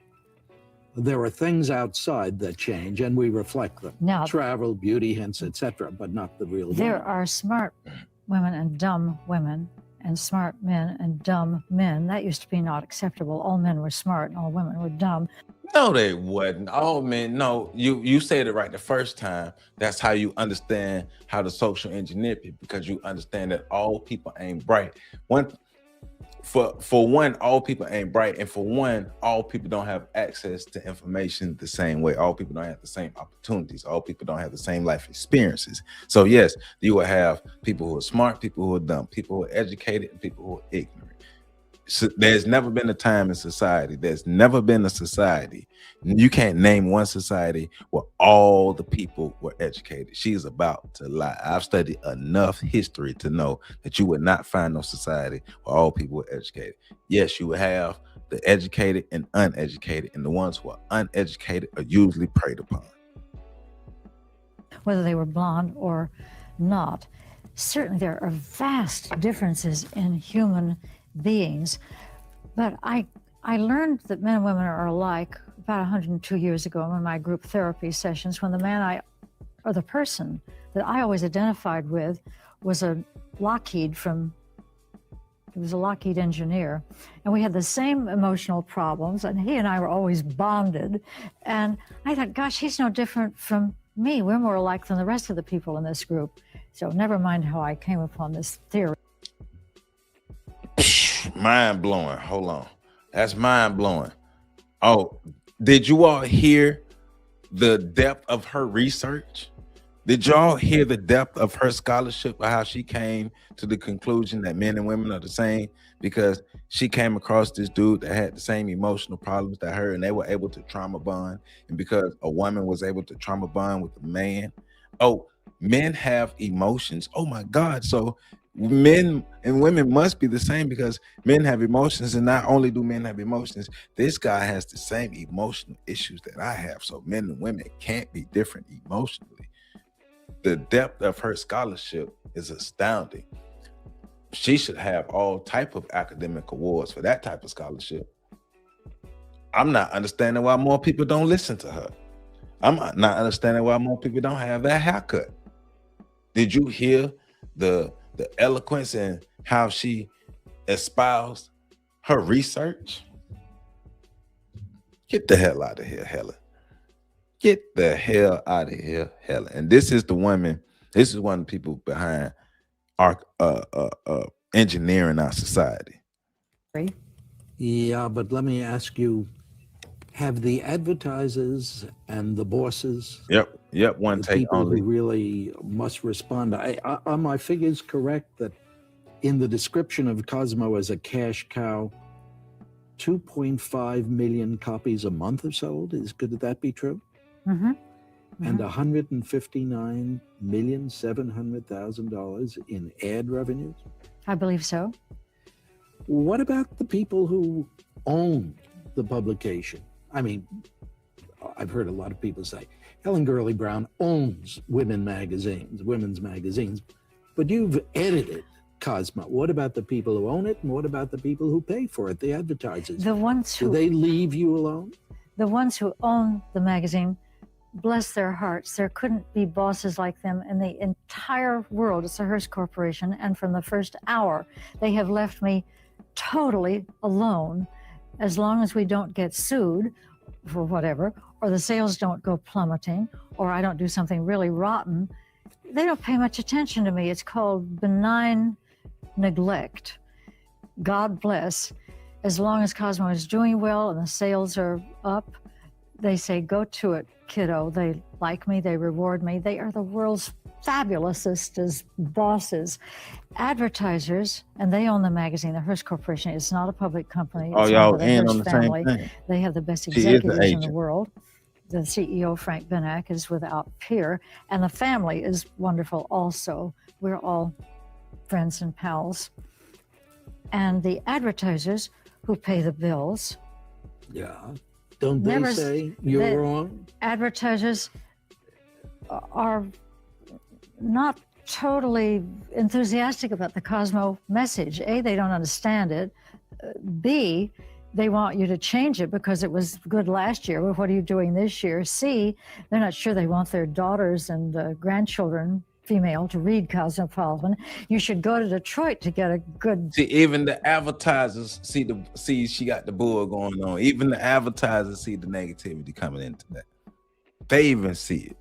There are things outside that change, and we reflect them. Now, travel, beauty, hints, etc., but not the real. There woman. are smart women and dumb women, and smart men and dumb men. That used to be not acceptable. All men were smart and all women were dumb. No, they wasn't. All men. No, you said it right the first time. That's how you understand how to social engineer people, because you understand that all people ain't bright. For one, all people ain't bright, and for one, all people don't have access to information the same way. All people don't have the same opportunities. All people don't have the same life experiences. So yes, you will have people who are smart, people who are dumb, people who are educated, and people who are ignorant. So there's never been a time in society. There's never been a society. You can't name one society where all the people were educated. She is about to lie. I've studied enough history to know that you would not find no society where all people were educated. Yes, you would have the educated and uneducated, and the ones who are uneducated are usually preyed upon. Whether they were blonde or not. Certainly there are vast differences in human beings, but I learned that men and women are alike about 102 years ago in my group therapy sessions, when the person that I always identified with was a Lockheed engineer, and we had the same emotional problems, and he and I were always bonded, and I thought, gosh, he's no different from me. We're more alike than the rest of the people in this group. So never mind how I came upon this theory. Mind blowing. Hold on. That's mind blowing. Oh, did you all hear the depth of her research? Did y'all hear the depth of her scholarship, or how she came to the conclusion that men and women are the same? Because she came across this dude that had the same emotional problems that her, and they were able to trauma bond. And because a woman was able to trauma bond with a man, oh, men have emotions. Oh my God. So men and women must be the same, because men have emotions, and not only do men have emotions, this guy has the same emotional issues that I have. So men and women can't be different emotionally. The depth of her scholarship is astounding. She should have all type of academic awards for that type of scholarship. I'm not understanding why more people don't listen to her. I'm not understanding why more people don't have that haircut. Did you hear the eloquence and how she espoused her research? Get the hell out of here, Helen. Get the hell out of here, Helen. And this is the woman, this is one of the people behind our engineering our society. Yeah, but let me ask you, have the advertisers and the bosses, Yep, one the take people only. who really must respond, are my figures correct that in the description of Cosmo as a cash cow, 2.5 million copies a month are sold? Could that be true? Mm-hmm. And $159,700,000 in ad revenues? I believe so. What about the people who own the publication? I mean, I've heard a lot of people say, Helen Gurley Brown owns women's magazines, but you've edited Cosmo. What about the people who own it, and what about the people who pay for it, the advertisers? The ones who Do they leave you alone? The ones who own the magazine, bless their hearts, there couldn't be bosses like them in the entire world. It's a Hearst Corporation, and from the first hour, they have left me totally alone. As long as we don't get sued for whatever, or the sales don't go plummeting, or I don't do something really rotten, they don't pay much attention to me. It's called benign neglect. God bless. As long as Cosmo is doing well and the sales are up, they say, go to it, kiddo. They like me, they reward me. They are the world's fabulousest as bosses. Advertisers, and they own the magazine, the Hearst Corporation. It's not a public company. Oh, It's y'all owned by in the on Hearst the family. same thing. They have the best She is the executives in the agent. world. The CEO, Frank Benak, is without peer, and the family is wonderful also. We're all friends and pals. And the advertisers who pay the bills. Yeah. Don't they Never say you're they- wrong? Advertisers are not totally enthusiastic about the Cosmo message. A, they don't understand it. B, they want you to change it because it was good last year. Well, what are you doing this year? C, they're not sure they want their daughters and grandchildren, female, to read Cosmopolitan. You should go to Detroit to get a good. See, even the advertisers see she got the bull going on. Even the advertisers see the negativity coming into that. They even see it.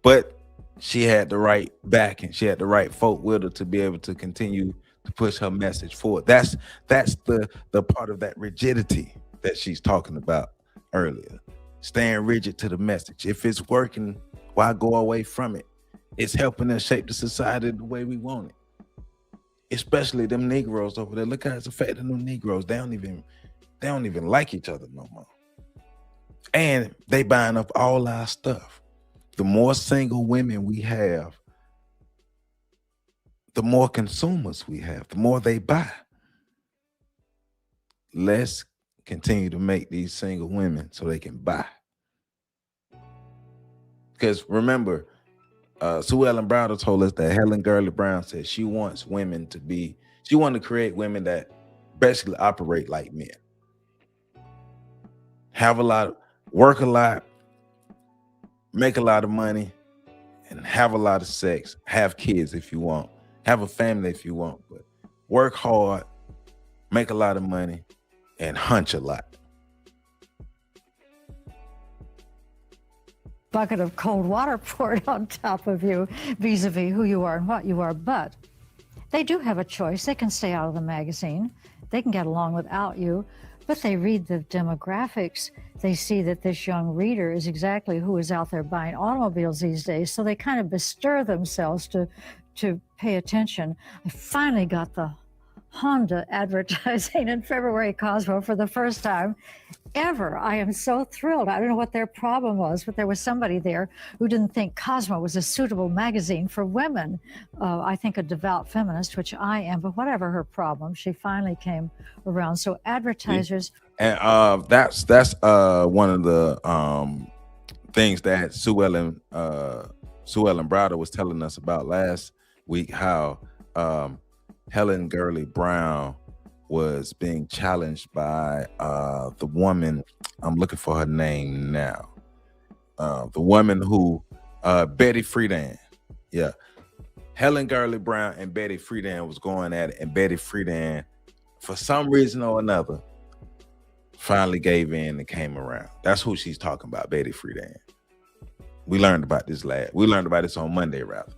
But she had the right backing. She had the right folk with her to be able to continue to push her message forward. That's the part of that rigidity that she's talking about earlier. Staying rigid to the message. If it's working, why go away from it? It's helping us shape the society the way we want it. Especially them Negroes over there. Look how it's affecting them Negroes. They don't even like each other no more. And they buying up all our stuff. The more single women we have, the more consumers we have, the more they buy. Let's continue to make these single women so they can buy. Because remember, Sue Ellen Browder told us that Helen Gurley Brown said she wants to create women that basically operate like men. Work a lot, make a lot of money, and have a lot of sex. Have kids if you want. Have a family if you want. But work hard, make a lot of money, and hunch a lot. Bucket of cold water poured on top of you vis-a-vis who you are and what you are. But they do have a choice. They can stay out of the magazine. They can get along without you. But they read the demographics. They see that this young reader is exactly who is out there buying automobiles these days. So they kind of bestir themselves to pay attention. I finally got the Honda advertising in February Cosmo for the first time ever. I am so thrilled. I don't know what their problem was, but there was somebody there who didn't think Cosmo was a suitable magazine for women. I think a devout feminist, which I am, but whatever her problem, she finally came around. So advertisers. And that's one of the things that Sue Ellen Browder was telling us about last week, how Helen Gurley Brown was being challenged by the woman, I'm looking for her name now, the woman who, Betty Friedan. Yeah. Helen Gurley Brown and Betty Friedan was going at it, and Betty Friedan, for some reason or another, finally gave in and came around. That's who she's talking about, Betty Friedan. We learned about this on Monday, rather.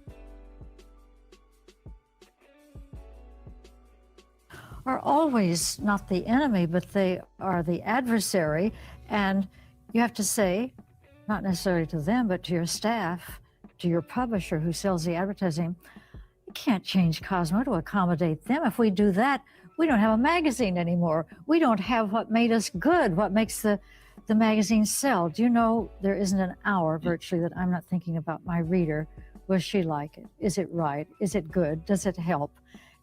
Are always not the enemy, but they are the adversary. And you have to say, not necessarily to them, but to your staff, to your publisher who sells the advertising, you can't change Cosmo to accommodate them. If we do that, we don't have a magazine anymore. We don't have what made us good, what makes the magazine sell. Do you know, there isn't an hour virtually that I'm not thinking about my reader. Will she like it? Is it right? Is it good? Does it help?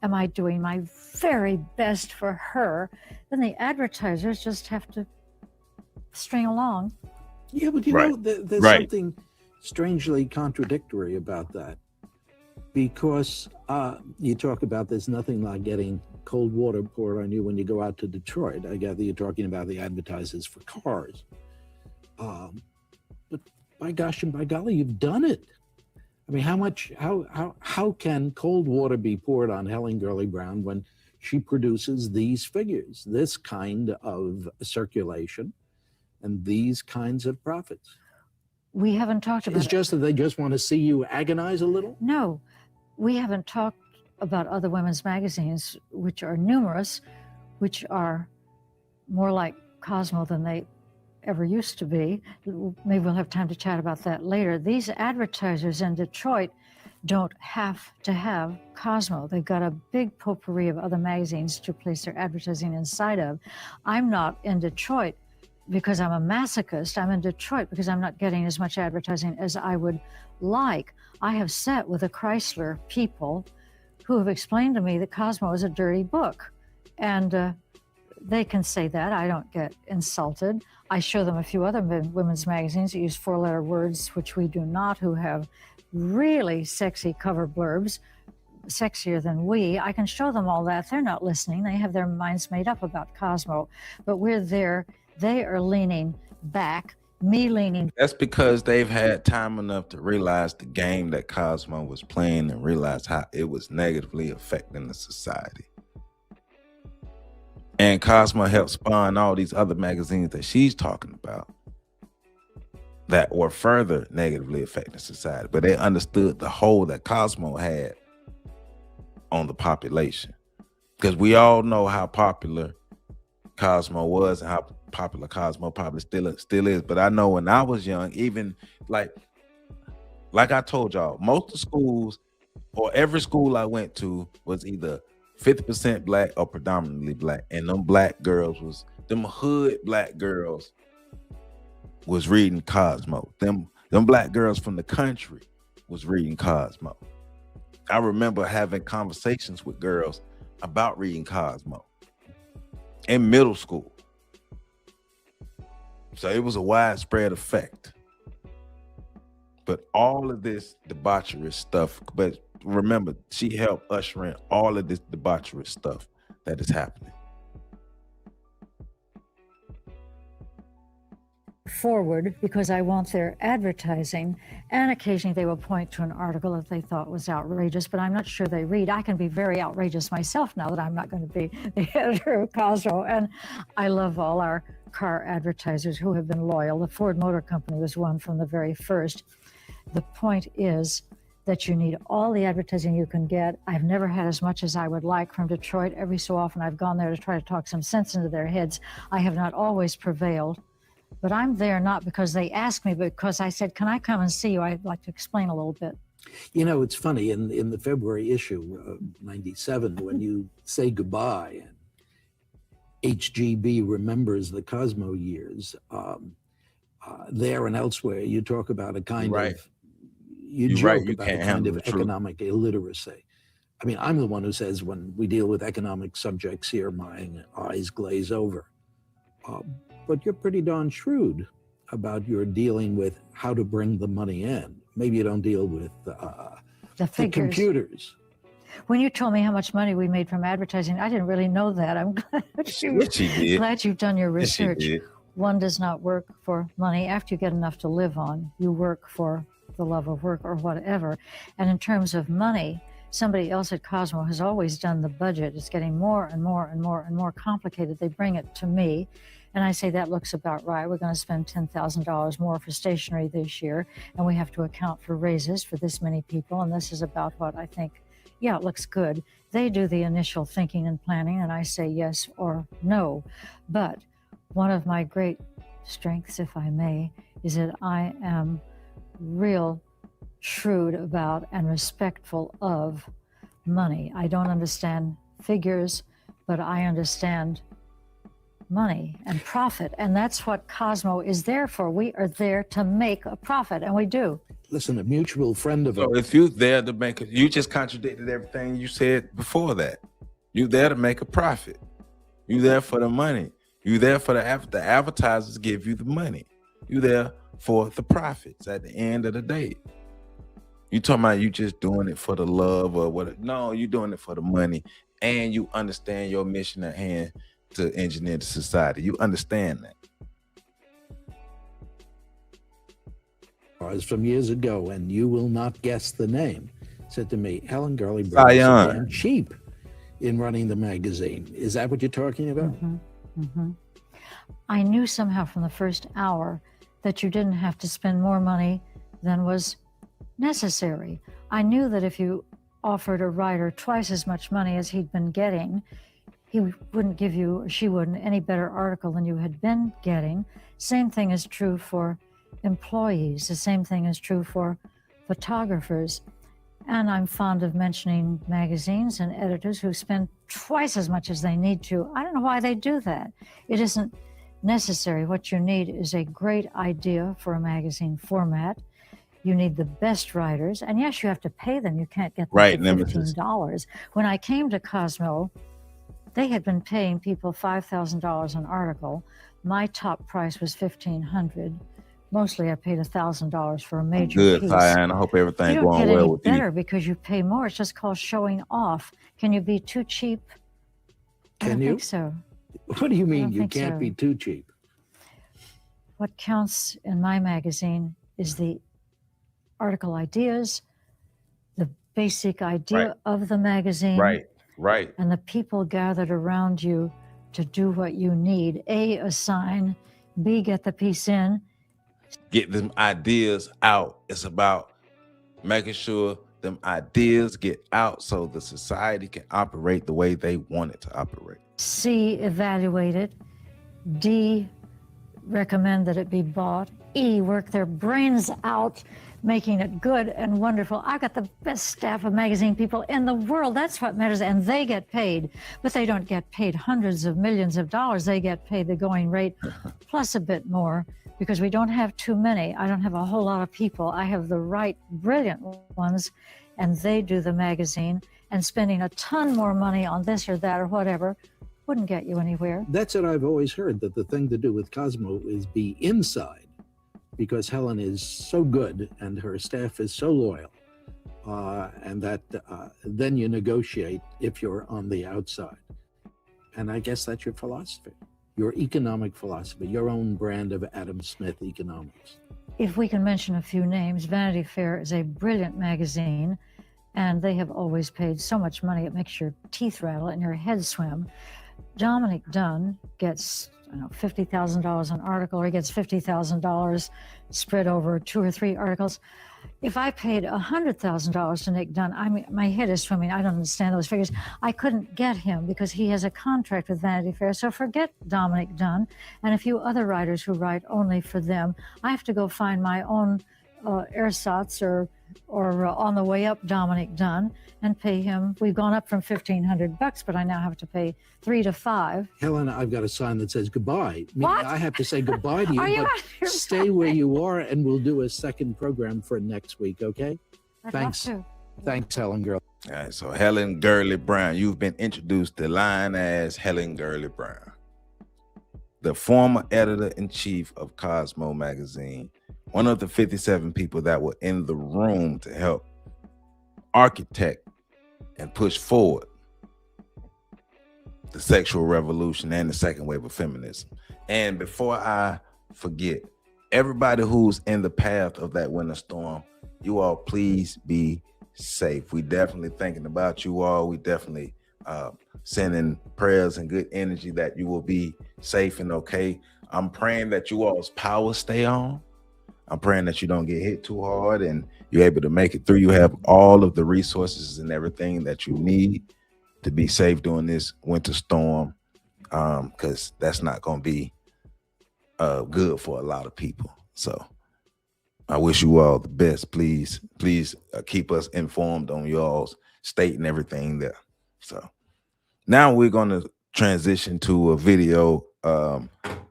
Am I doing my very best for her? Then the advertisers just have to string along. Yeah, but you know, there's something strangely contradictory about that. Because you talk about there's nothing like getting cold water poured on you when you go out to Detroit. I gather you're talking about the advertisers for cars. But by gosh and by golly, you've done it. I mean, how can cold water be poured on Helen Gurley Brown when she produces these figures, this kind of circulation and these kinds of profits? We haven't talked about It's just that they just want to see you agonize a little? No, we haven't talked about other women's magazines, which are numerous, which are more like Cosmo than they ever used to be. Maybe we'll have time to chat about that later. These advertisers in Detroit don't have to have Cosmo. They've got a big potpourri of other magazines to place their advertising inside of. I'm not in Detroit because I'm a masochist. I'm in Detroit because I'm not getting as much advertising as I would like. I have sat with the Chrysler people who have explained to me that Cosmo is a dirty book. And they can say that. I don't get insulted. I show them a few other women's magazines that use four-letter words, which we do not, who have really sexy cover blurbs, sexier than we. I can show them all that. They're not listening. They have their minds made up about Cosmo. But we're there. They are leaning back, me leaning. That's because they've had time enough to realize the game that Cosmo was playing and realize how it was negatively affecting the society. And Cosmo helped spawn all these other magazines that she's talking about that were further negatively affecting society. But they understood the hold that Cosmo had on the population. Because we all know how popular Cosmo was and how popular Cosmo probably still is. But I know when I was young, even like I told y'all, most of the schools or every school I went to was either 50% black or predominantly black. And them black girls them hood black girls was reading Cosmo. Them black girls from the country was reading Cosmo. I remember having conversations with girls about reading Cosmo in middle school. So it was a widespread effect. But all of this debaucherous stuff, but remember, she helped usher in all of this debaucherous stuff that is happening. Forward because I want their advertising, and occasionally they will point to an article that they thought was outrageous, but I'm not sure they read. I can be very outrageous myself now that I'm not going to be the editor of Cosmo, and I love all our car advertisers who have been loyal. The Ford Motor Company was one from the very first. The point is that you need all the advertising you can get. I've never had as much as I would like from Detroit. Every so often I've gone there to try to talk some sense into their heads. I have not always prevailed, but I'm there not because they asked me, but because I said, can I come and see you? I'd like to explain a little bit. You know, it's funny, in the February issue of 97, when you say goodbye and HGB remembers the Cosmo years, there and elsewhere, you talk about a kind of, you joke about a kind of economic illiteracy. I mean, I'm the one who says when we deal with economic subjects here, my eyes glaze over. But you're pretty darn shrewd about your dealing with how to bring the money in. Maybe you don't deal with the computers. When you told me how much money we made from advertising, I didn't really know that. I'm glad you've done your research. One does not work for money. After you get enough to live on, you work for the love of work or whatever. And in terms of money, somebody else at Cosmo has always done the budget. It's getting more and more and more and more complicated. They bring it to me, and I say that looks about right. We're going to spend $10,000 more for stationery this year, and we have to account for raises for this many people, and this is about what I think, yeah, it looks good. They do the initial thinking and planning, and I say yes or no. But one of my great strengths, if I may, is that I am real shrewd about and respectful of money. I don't understand figures, but I understand money and profit. And that's what Cosmo is there for. We are there to make a profit, and we do. Listen, a mutual friend of So if you're there to make it, you just contradicted everything you said before that. You're there to make a profit. You're there for the money. You're there for the advertisers give you the money. You're there for the profits at the end of the day. You talking about you just doing it for the love or what? No, you're doing it for the money, and you understand your mission at hand to engineer the society. You understand that. From years ago, and you will not guess the name, said to me, Helen Gurley Brown is damn cheap in running the magazine. Is that what you're talking about? Mm-hmm. Mm-hmm. I knew somehow from the first hour that you didn't have to spend more money than was necessary. I knew that if you offered a writer twice as much money as he'd been getting, he wouldn't give you, or she wouldn't, any better article than you had been getting. Same thing is true for employees. The same thing is true for photographers. And I'm fond of mentioning magazines and editors who spend twice as much as they need to. I don't know why they do that. It isn't necessary. What you need is a great idea for a magazine format. You need the best writers. And yes, you have to pay them. You can't get them for $15. When I came to Cosmo, they had been paying people $5,000 an article. My top price was $1,500. Mostly I paid $1,000 for a major piece. And I hope everything going well with you. You don't get any better because you pay more. It's just called showing off. Can you be too cheap? I don't think so. What do you mean you can't be too cheap? What counts in my magazine is the article ideas, the basic idea of the magazine. Right. And the people gathered around you to do what you need. A, assign. B, get the piece in. Get them ideas out. It's about making sure them ideas get out so the society can operate the way they want it to operate. C, evaluate it. D, recommend that it be bought. E, work their brains out, making it good and wonderful. I've got the best staff of magazine people in the world. That's what matters. And they get paid, but they don't get paid hundreds of millions of dollars. They get paid the going rate plus a bit more, because we don't have too many. I don't have a whole lot of people. I have the right, brilliant ones, and they do the magazine. And spending a ton more money on this or that or whatever wouldn't get you anywhere. That's what I've always heard, that the thing to do with Cosmo is be inside, because Helen is so good and her staff is so loyal, and that then you negotiate if you're on the outside. And I guess that's your philosophy. Your economic philosophy, your own brand of Adam Smith economics. If we can mention a few names, Vanity Fair is a brilliant magazine, and they have always paid so much money it makes your teeth rattle and your head swim. Dominic Dunn gets I don't know, $50,000 an article, or he gets $50,000 spread over 2 or 3 articles. If I paid $100,000 to Nick Dunn, I mean, my head is swimming. I don't understand those figures. I couldn't get him because he has a contract with Vanity Fair. So forget Dominic Dunn and a few other writers who write only for them. I have to go find my own ersatz or on the way up Dominic Dunn and pay him. We've gone up from $1,500, but I now have to pay $3 to $5. Helen, I've got a sign that says goodbye. What? I have to say goodbye to you, Are you but out of your stay where you are, and we'll do a second program for next week, okay? I'd Thanks. love to. Thanks, Helen Girl. All right, so Helen Gurley Brown, you've been introduced to line as Helen Gurley Brown, the former editor-in-chief of Cosmo magazine, one of the 57 people that were in the room to help architect and push forward the sexual revolution and the second wave of feminism. And before I forget, everybody who's in the path of that winter storm, you all please be safe. We definitely thinking about you all. We definitely sending prayers and good energy that you will be safe and okay. I'm praying that you all's power stay on. I'm praying that you don't get hit too hard and you're able to make it through. You have all of the resources and everything that you need to be safe during this winter storm, because that's not going to be good for a lot of people. So I wish you all the best. Please keep us informed on y'all's state and everything there. So now we're going to transition to a video.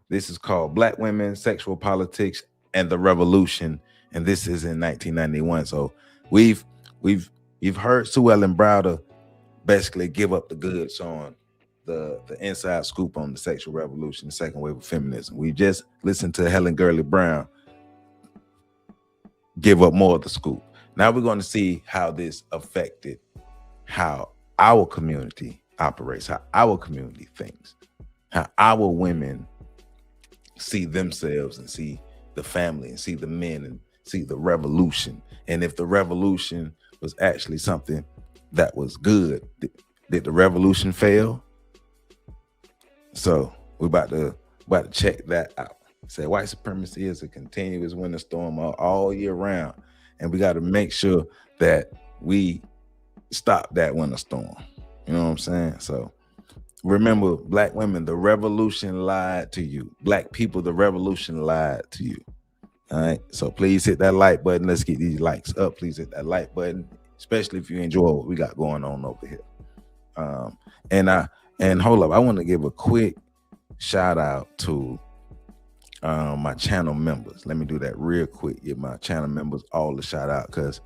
This is called Black Women, Sexual Politics, and the Revolution, and this is in 1991. So we've heard Sue Ellen Browder basically give up the goods on the inside scoop on the sexual revolution, the second wave of feminism. We just listened to Helen Gurley Brown give up more of the scoop. Now we're going to see how this affected how our community operates, how our community thinks, how our women see themselves and see the family and see the men and see the revolution. And if the revolution was actually something that was good, did the revolution fail? So we're about to check that out. Say white supremacy is a continuous winter storm all year round, and we got to make sure that we stop that winter storm. You know what I'm saying? So remember, Black women, the revolution lied to you. Black people, the revolution lied to you. All right. So please hit that like button. Let's get these likes up. Please hit that like button, especially if you enjoy what we got going on over here. And hold up, I want to give a quick shout out to my channel members. Let me do that real quick. Give my channel members all the shout out, because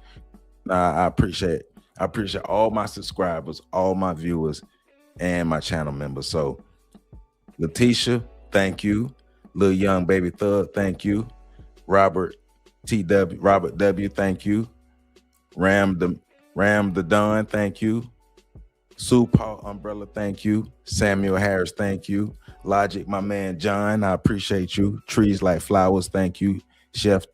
I appreciate all my subscribers, all my viewers, and my channel members. So Letitia, thank you. Lil Young Baby Thug, thank you. Robert W, thank you. Ram the Don, thank you. Sue Paul Umbrella, thank you. Samuel Harris, thank you. Logic, my man John, I appreciate you. Trees Like Flowers, thank you. Chef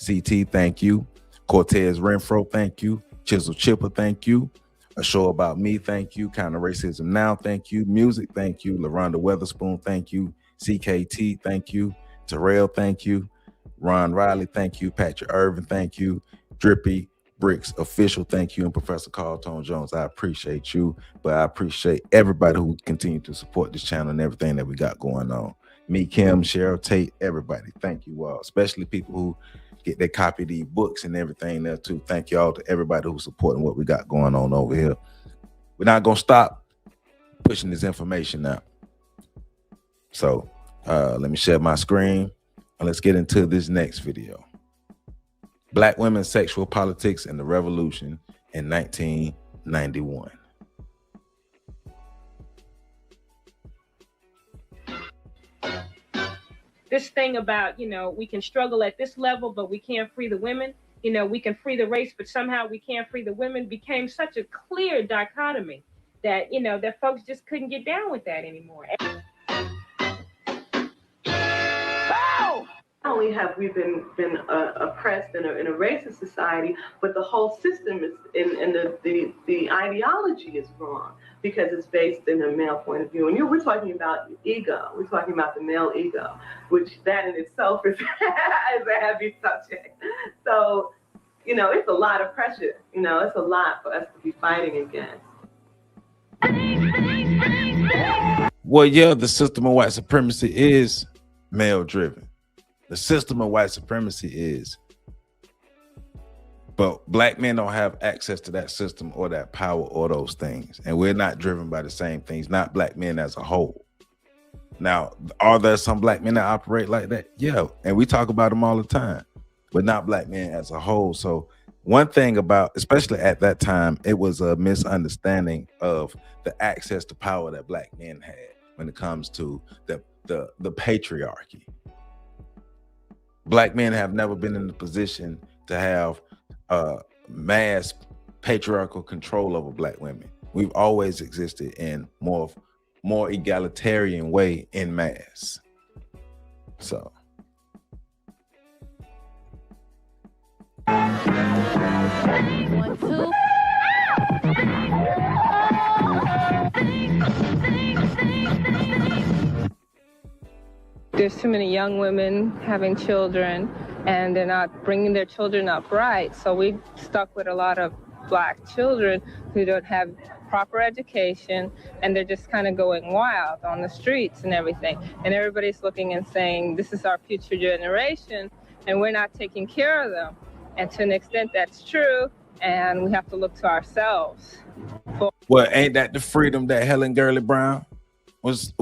CT, thank you. Cortez Renfro, thank you. Chisel Chipper, thank you. A Show About Me, thank you. Counter Racism Now, thank you. Music, thank you. LaRonda Weatherspoon, thank you. CKT, thank you. Terrell, thank you. Ron Riley, thank you. Patrick Irvin, thank you. Drippy Bricks Official, thank you. And Professor Carl Tone Jones, I appreciate you, but I appreciate everybody who continue to support this channel and everything that we got going on. Me, Kim, Cheryl, Tate, everybody, thank you all, especially people who get their copy of these books and everything there too. Thank you all to everybody who's supporting what we got going on over here. We're not gonna stop pushing this information out. So let me share my screen and let's get into this next video. Black Women's Sexual Politics and the Revolution in 1991. This thing about, we can struggle at this level, but we can't free the women. We can free the race, but somehow we can't free the women, became such a clear dichotomy that, that folks just couldn't get down with that anymore. Oh, only have we been oppressed in a racist society, but the whole system is and the ideology is wrong because it's based in a male point of view. And we're talking about ego. We're talking about the male ego, which that in itself is a heavy subject. So, it's a lot of pressure. It's a lot for us to be fighting against. Well, yeah, the system of white supremacy is male driven. The system of white supremacy is. But black men don't have access to that system or that power or those things. And we're not driven by the same things, not black men as a whole. Now, are there some black men that operate like that? Yeah. And we talk about them all the time, but not black men as a whole. So one thing about, especially at that time, it was a misunderstanding of the access to power that black men had when it comes to the patriarchy. Black men have never been in the position to have mass patriarchal control over black women. We've always existed in more egalitarian way in mass. So. One, two. There's too many young women having children and they're not bringing their children up right. So we stuck with a lot of black children who don't have proper education and they're just kind of going wild on the streets and everything. And everybody's looking and saying, this is our future generation and we're not taking care of them. And to an extent that's true. And we have to look to ourselves. Well, ain't that the freedom that Helen Gurley Brown was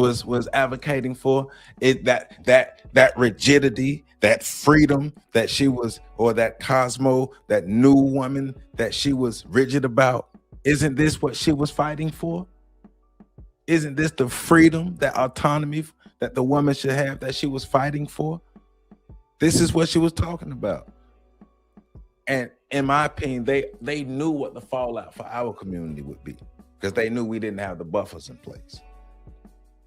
advocating for? That rigidity, that freedom that she was, or that Cosmo, that new woman that she was rigid about. Isn't this what she was fighting for? Isn't this the freedom, that autonomy that the woman should have that she was fighting for? This is what she was talking about. And in my opinion, they knew what the fallout for our community would be because they knew we didn't have the buffers in place.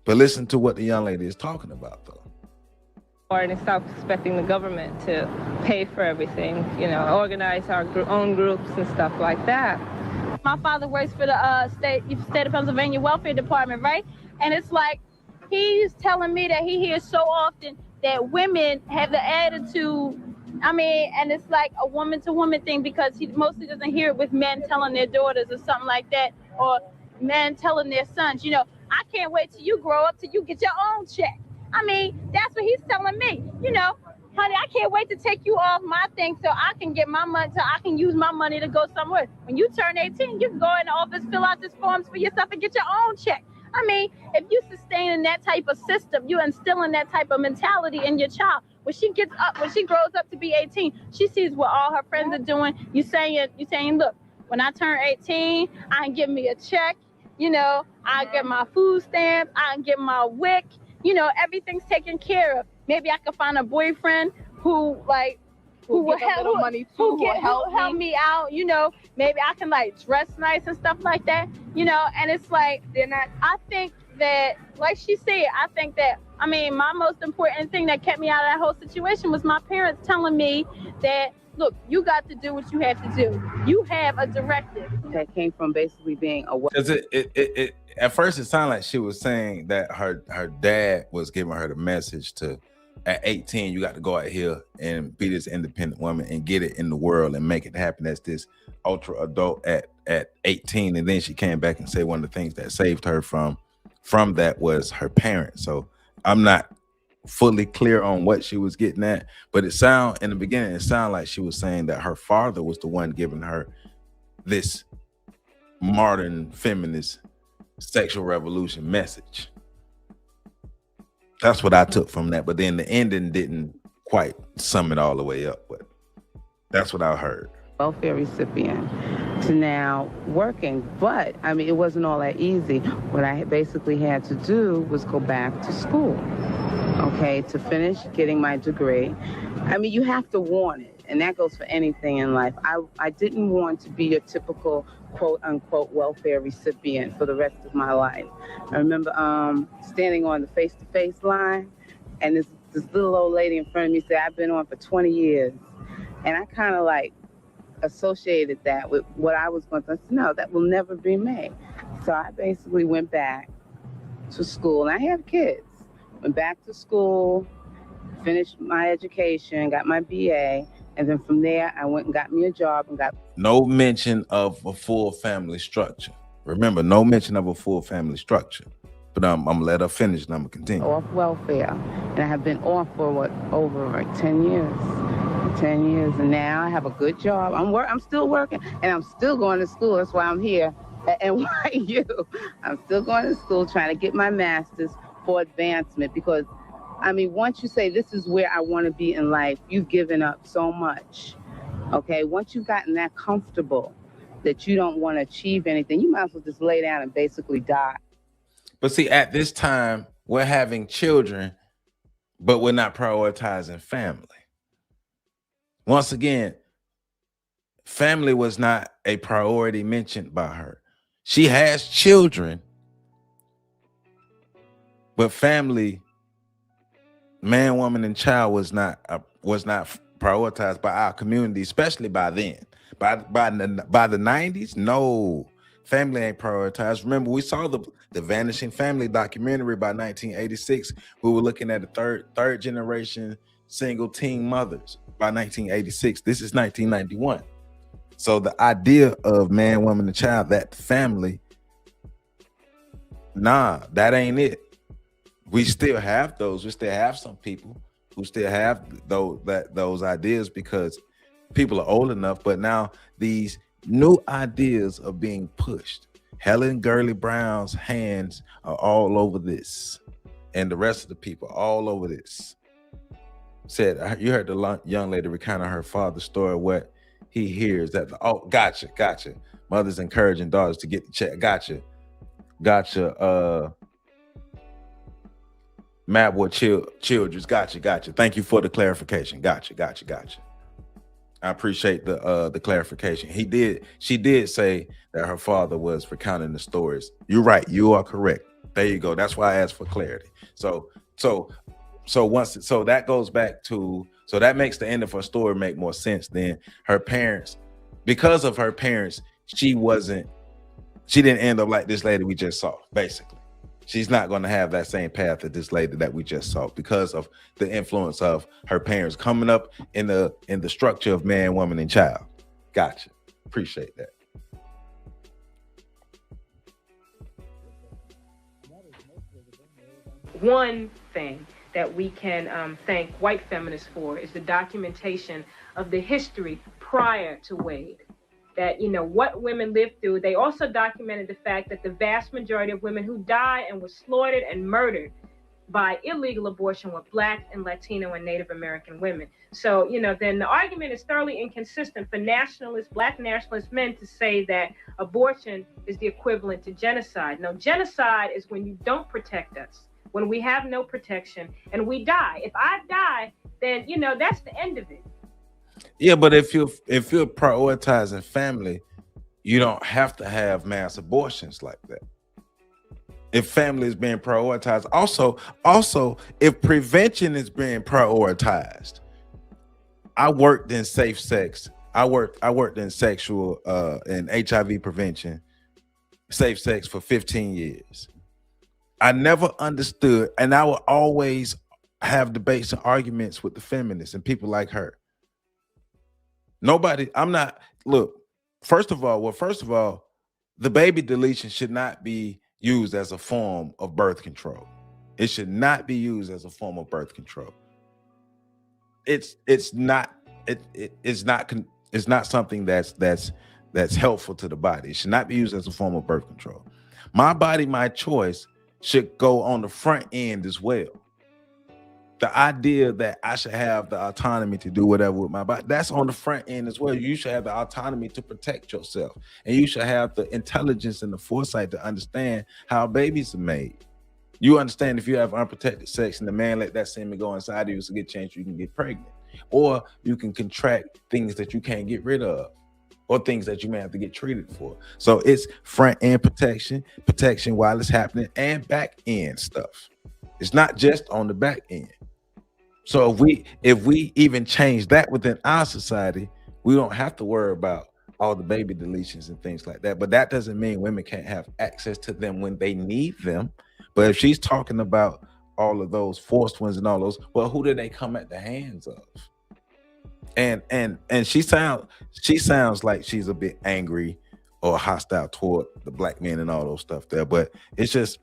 But listen to what the young lady is talking about, though. And stop expecting the government to pay for everything, organize our own groups and stuff like that. My father works for the state of Pennsylvania Welfare Department, right? And it's like, he's telling me that he hears so often that women have the attitude, and it's like a woman to woman thing because he mostly doesn't hear it with men telling their daughters or something like that, or men telling their sons, I can't wait till you grow up till you get your own check. That's what he's telling me. Honey, I can't wait to take you off my thing so I can get my money, so I can use my money to go somewhere. When you turn 18, you can go in the office, fill out these forms for yourself and get your own check. If you sustain in that type of system, you instilling that type of mentality in your child. When she grows up to be 18, she sees what all her friends are doing. You saying, look, when I turn 18, I can give me a check. I get my food stamps, I can get my WIC. Everything's taken care of. Maybe I could find a boyfriend who will help me out. Maybe I can dress nice and stuff like that. And it's like they're not. I think that, like she said, my most important thing that kept me out of that whole situation was my parents telling me that, look, you got to do what you have to do. You have a directive. That came from basically being a. Because it at first it sounded like she was saying that her dad was giving her the message to, at 18, you got to go out here and be this independent woman and get it in the world and make it happen as this ultra adult at 18. And then she came back and said one of the things that saved her from that was her parents. So I'm not fully clear on what she was getting at, but in the beginning, it sounded like she was saying that her father was the one giving her this modern feminist sexual revolution message. That's what I took from that. But then the ending didn't quite sum it all the way up, but that's what I heard. Welfare recipient to now working, but it wasn't all that easy. What I basically had to do was go back to school, to finish getting my degree. You have to want it, and that goes for anything in life. I didn't want to be a typical quote-unquote welfare recipient for the rest of my life. I remember standing on the face-to-face line, and this this little old lady in front of me said, I've been on for 20 years. And I kind of like associated that with what I was going to say. No, that will never be me. So I basically went back to school. And I have kids. Went back to school, finished my education, got my BA. And then from there, I went and got me a job and got... No mention of a full family structure. Remember, no mention of a full family structure. But I'm going to let her finish and I'm going to continue. Off welfare. And I have been off for over like 10 years. 10 years. And now I have a good job. I'm still working and I'm still going to school. That's why I'm here at NYU. I'm still going to school trying to get my master's for advancement because I mean, once you say this is where I want to be in life, you've given up so much. Okay, once you've gotten that comfortable that you don't want to achieve anything, you might as well just lay down and basically die. But see, at this time, we're having children, but we're not prioritizing family. Once again, family was not a priority mentioned by her. She has children, but family, man, woman, and child was not prioritized by our community, especially by then. By the 90s, no, family ain't prioritized. Remember, we saw the Vanishing Family documentary by 1986. We were looking at the third generation single teen mothers by 1986. This is 1991. So the idea of man, woman, and child, that family, nah, that ain't it. We still have those. We still have some people who still have those ideas because people are old enough. But now these new ideas are being pushed. Helen Gurley Brown's hands are all over this, and the rest of the people all over this. Said you heard the young lady recounting her father's story. What he hears that gotcha. Mothers encouraging daughters to get the check. Gotcha. Mapboy Childress, gotcha. Thank you for the clarification. Gotcha. I appreciate the clarification. She did say that her father was recounting the stories. You're right. You are correct. There you go. That's why I asked for clarity. So that goes back to, so that makes the end of her story make more sense than her parents. Because of her parents, she didn't end up like this lady we just saw, basically. She's not going to have that same path that this lady that we just saw because of the influence of her parents coming up in the structure of man, woman, and child. Gotcha. Appreciate that. One thing that we can thank white feminists for is the documentation of the history prior to Wade. That, you know, what women lived through. They also documented the fact that the vast majority of women who died and were slaughtered and murdered by illegal abortion were Black and Latino and Native American women. So, you know, then the argument is thoroughly inconsistent for nationalist, Black nationalist men to say that abortion is the equivalent to genocide. No, genocide is when you don't protect us, when we have no protection and we die. If I die, then, you know, that's the end of it. Yeah, but if you're prioritizing family, you don't have to have mass abortions like that. If family is being prioritized, also if prevention is being prioritized. I worked in safe sex. I worked in sexual and HIV prevention, safe sex for 15 years. I never understood, and I would always have debates and arguments with the feminists and people like her. First of all, the baby deletion should not be used as a form of birth control. It should not be used as a form of birth control. It's not something that's helpful to the body. It should not be used as a form of birth control. My body, my choice should go on the front end as well. The idea that I should have the autonomy to do whatever with my body, that's on the front end as well. You should have the autonomy to protect yourself. And you should have the intelligence and the foresight to understand how babies are made. You understand if you have unprotected sex and the man let that semen go inside of you, it's a good chance you can get pregnant. Or you can contract things that you can't get rid of, or things that you may have to get treated for. So it's front end protection while it's happening, and back end stuff. It's not just on the back end. So if we even change that within our society, we don't have to worry about all the baby deletions and things like that. But that doesn't mean women can't have access to them when they need them. But if she's talking about all of those forced ones and all those, well, who did they come at the hands of? And she sounds like she's a bit angry or hostile toward the black men and all those stuff there. But it's just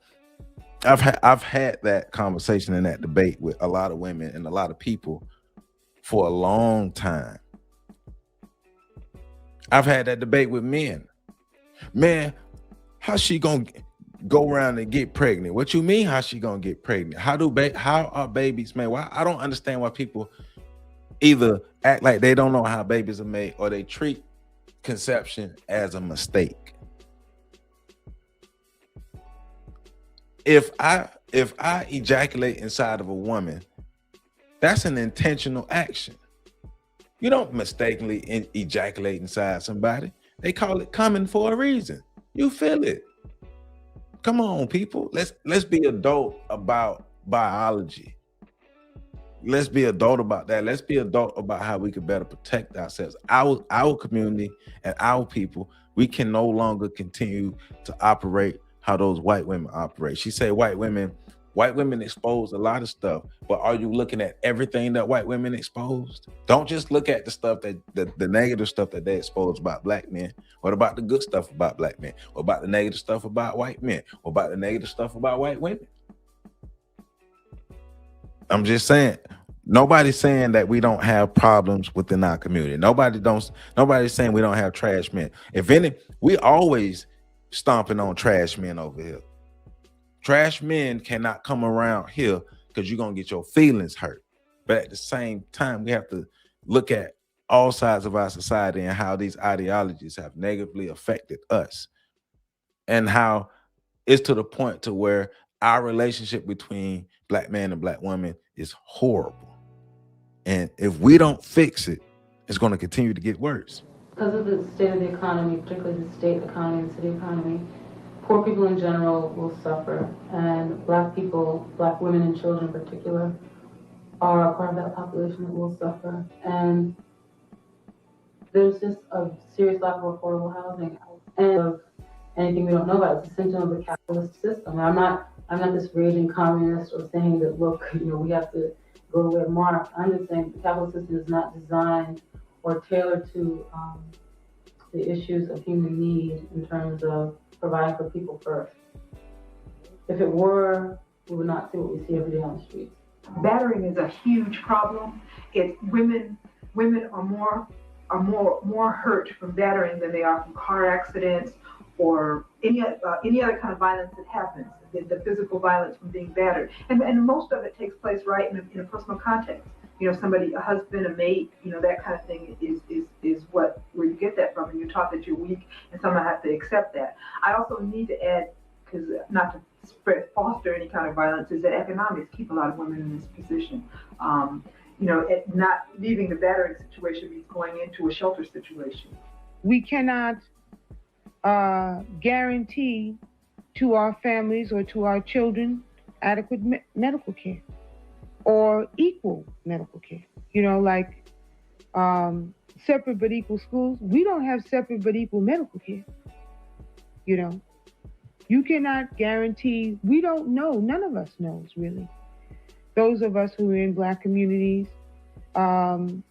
I've had that conversation and that debate with a lot of women and a lot of people for a long time. I've had that debate with men. Man, how's she gonna go around and get pregnant? What you mean? How she gonna get pregnant? How are babies made? Why I don't understand why people either act like they don't know how babies are made or they treat conception as a mistake. If I ejaculate inside of a woman, that's an intentional action. You don't mistakenly ejaculate inside somebody. They call it coming for a reason. You feel it. Come on, people. Let's be adult about biology. Let's be adult about that. Let's be adult about how we could better protect ourselves, our community and our people. We can no longer continue to operate how those white women operate. She said white women expose a lot of stuff, but are you looking at everything that white women exposed? Don't just look at the stuff that the negative stuff that they exposed about black men. What about the good stuff about black men? What about the negative stuff about white men? What about the negative stuff about white women? I'm just saying, nobody's saying that we don't have problems within our community. Nobody's saying we don't have trash men. If any, we always stomping on trash men over here. Trash men cannot come around here because you're going to get your feelings hurt. But at the same time, we have to look at all sides of our society and how these ideologies have negatively affected us and how it's to the point to where our relationship between black man and black woman is horrible. And if we don't fix it, it's going to continue to get worse. Because of the state of the economy, particularly the state economy and city economy, poor people in general will suffer, and black people, black women and children in particular, are a part of that population that will suffer. And there's just a serious lack of affordable housing and of anything we don't know about. It's a symptom of the capitalist system. I'm not this raging communist or saying that, look, we have to go the way of Marx. I'm just saying the capitalist system is not designed or tailored to the issues of human need in terms of providing for people first. If it were, we would not see what we see every day on the streets. Battering is a huge problem. It's women are more hurt from battering than they are from car accidents or any other kind of violence that happens. The physical violence from being battered, and most of it takes place right in a personal context. Somebody, a husband, a mate, that kind of thing is where you get that from, and you're taught that you're weak, and someone has to accept that. I also need to add, because not to foster any kind of violence, is that economics keep a lot of women in this position. Not leaving the battering situation means going into a shelter situation. We cannot guarantee to our families or to our children adequate medical care or equal medical care. Separate but equal schools. We don't have separate but equal medical care. You cannot guarantee, we don't know, none of us knows really. Those of us who are in Black communities, the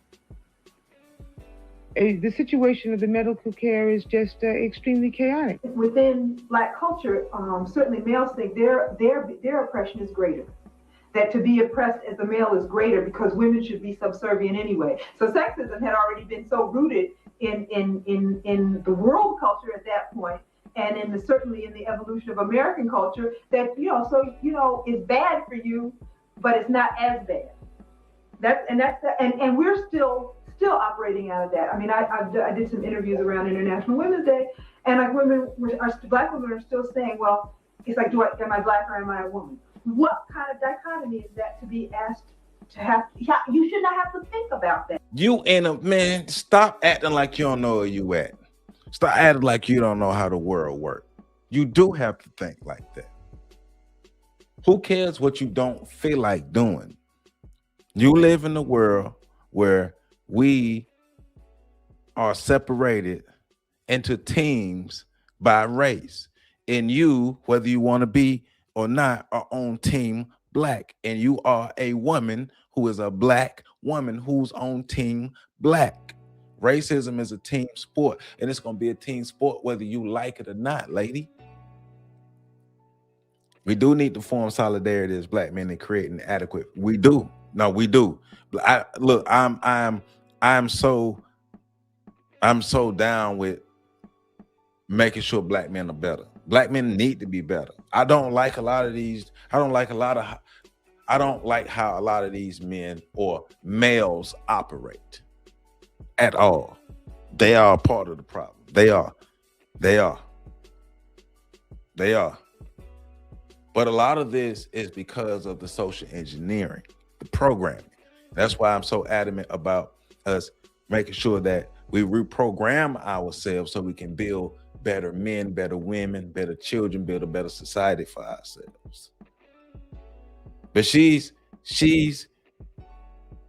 situation of the medical care is just extremely chaotic. Within Black culture, certainly males think their oppression is greater. That to be oppressed as a male is greater because women should be subservient anyway. So sexism had already been so rooted in the world culture at that point, and certainly in the evolution of American culture, that it's bad for you, but it's not as bad. And we're still operating out of that. I mean, I did some interviews around International Women's Day, and Black women are still saying, well, it's like, am I Black or am I a woman? What kind of dichotomy is that to be asked to have? You should not have to think about that. Man, stop acting like you don't know where you at. Stop acting like you don't know how the world works. You do have to think like that. Who cares what you don't feel like doing? You live in a world where we are separated into teams by race. And you, whether you want to be or not, are on team black. And you are a woman who is a black woman who's on team black. Racism is a team sport, and it's going to be a team sport whether you like it or not, lady. We do need to form solidarity as black men and create an adequate. We do. No, we do. I'm so down with making sure black men are better. Black men need to be better. I don't like how a lot of these men or males operate at all. They are a part of the problem. They are. But a lot of this is because of the social engineering, the programming. That's why I'm so adamant about us making sure that we reprogram ourselves so we can build better men, better women, better children, build a better society for ourselves. But she's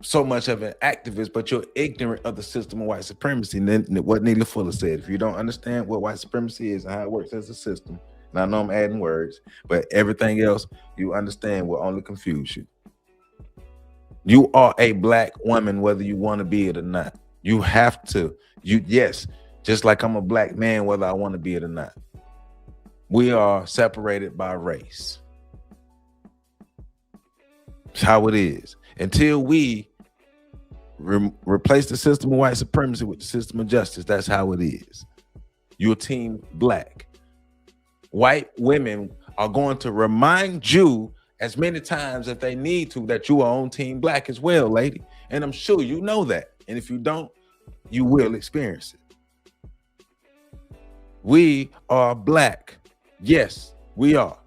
so much of an activist, but you're ignorant of the system of white supremacy. And then what Neely Fuller said, if you don't understand what white supremacy is and how it works as a system, and I know I'm adding words, but everything else you understand will only confuse you. You are a black woman, whether you want to be it or not. You have to. Yes, just like I'm a black man, whether I want to be it or not. We are separated by race. It's how it is. Until we replace the system of white supremacy with the system of justice, that's how it is. You're team black. White women are going to remind you as many times as they need to that you are on team black as well, lady. And I'm sure you know that. And if you don't, you will experience it. We are black. Yes, we are.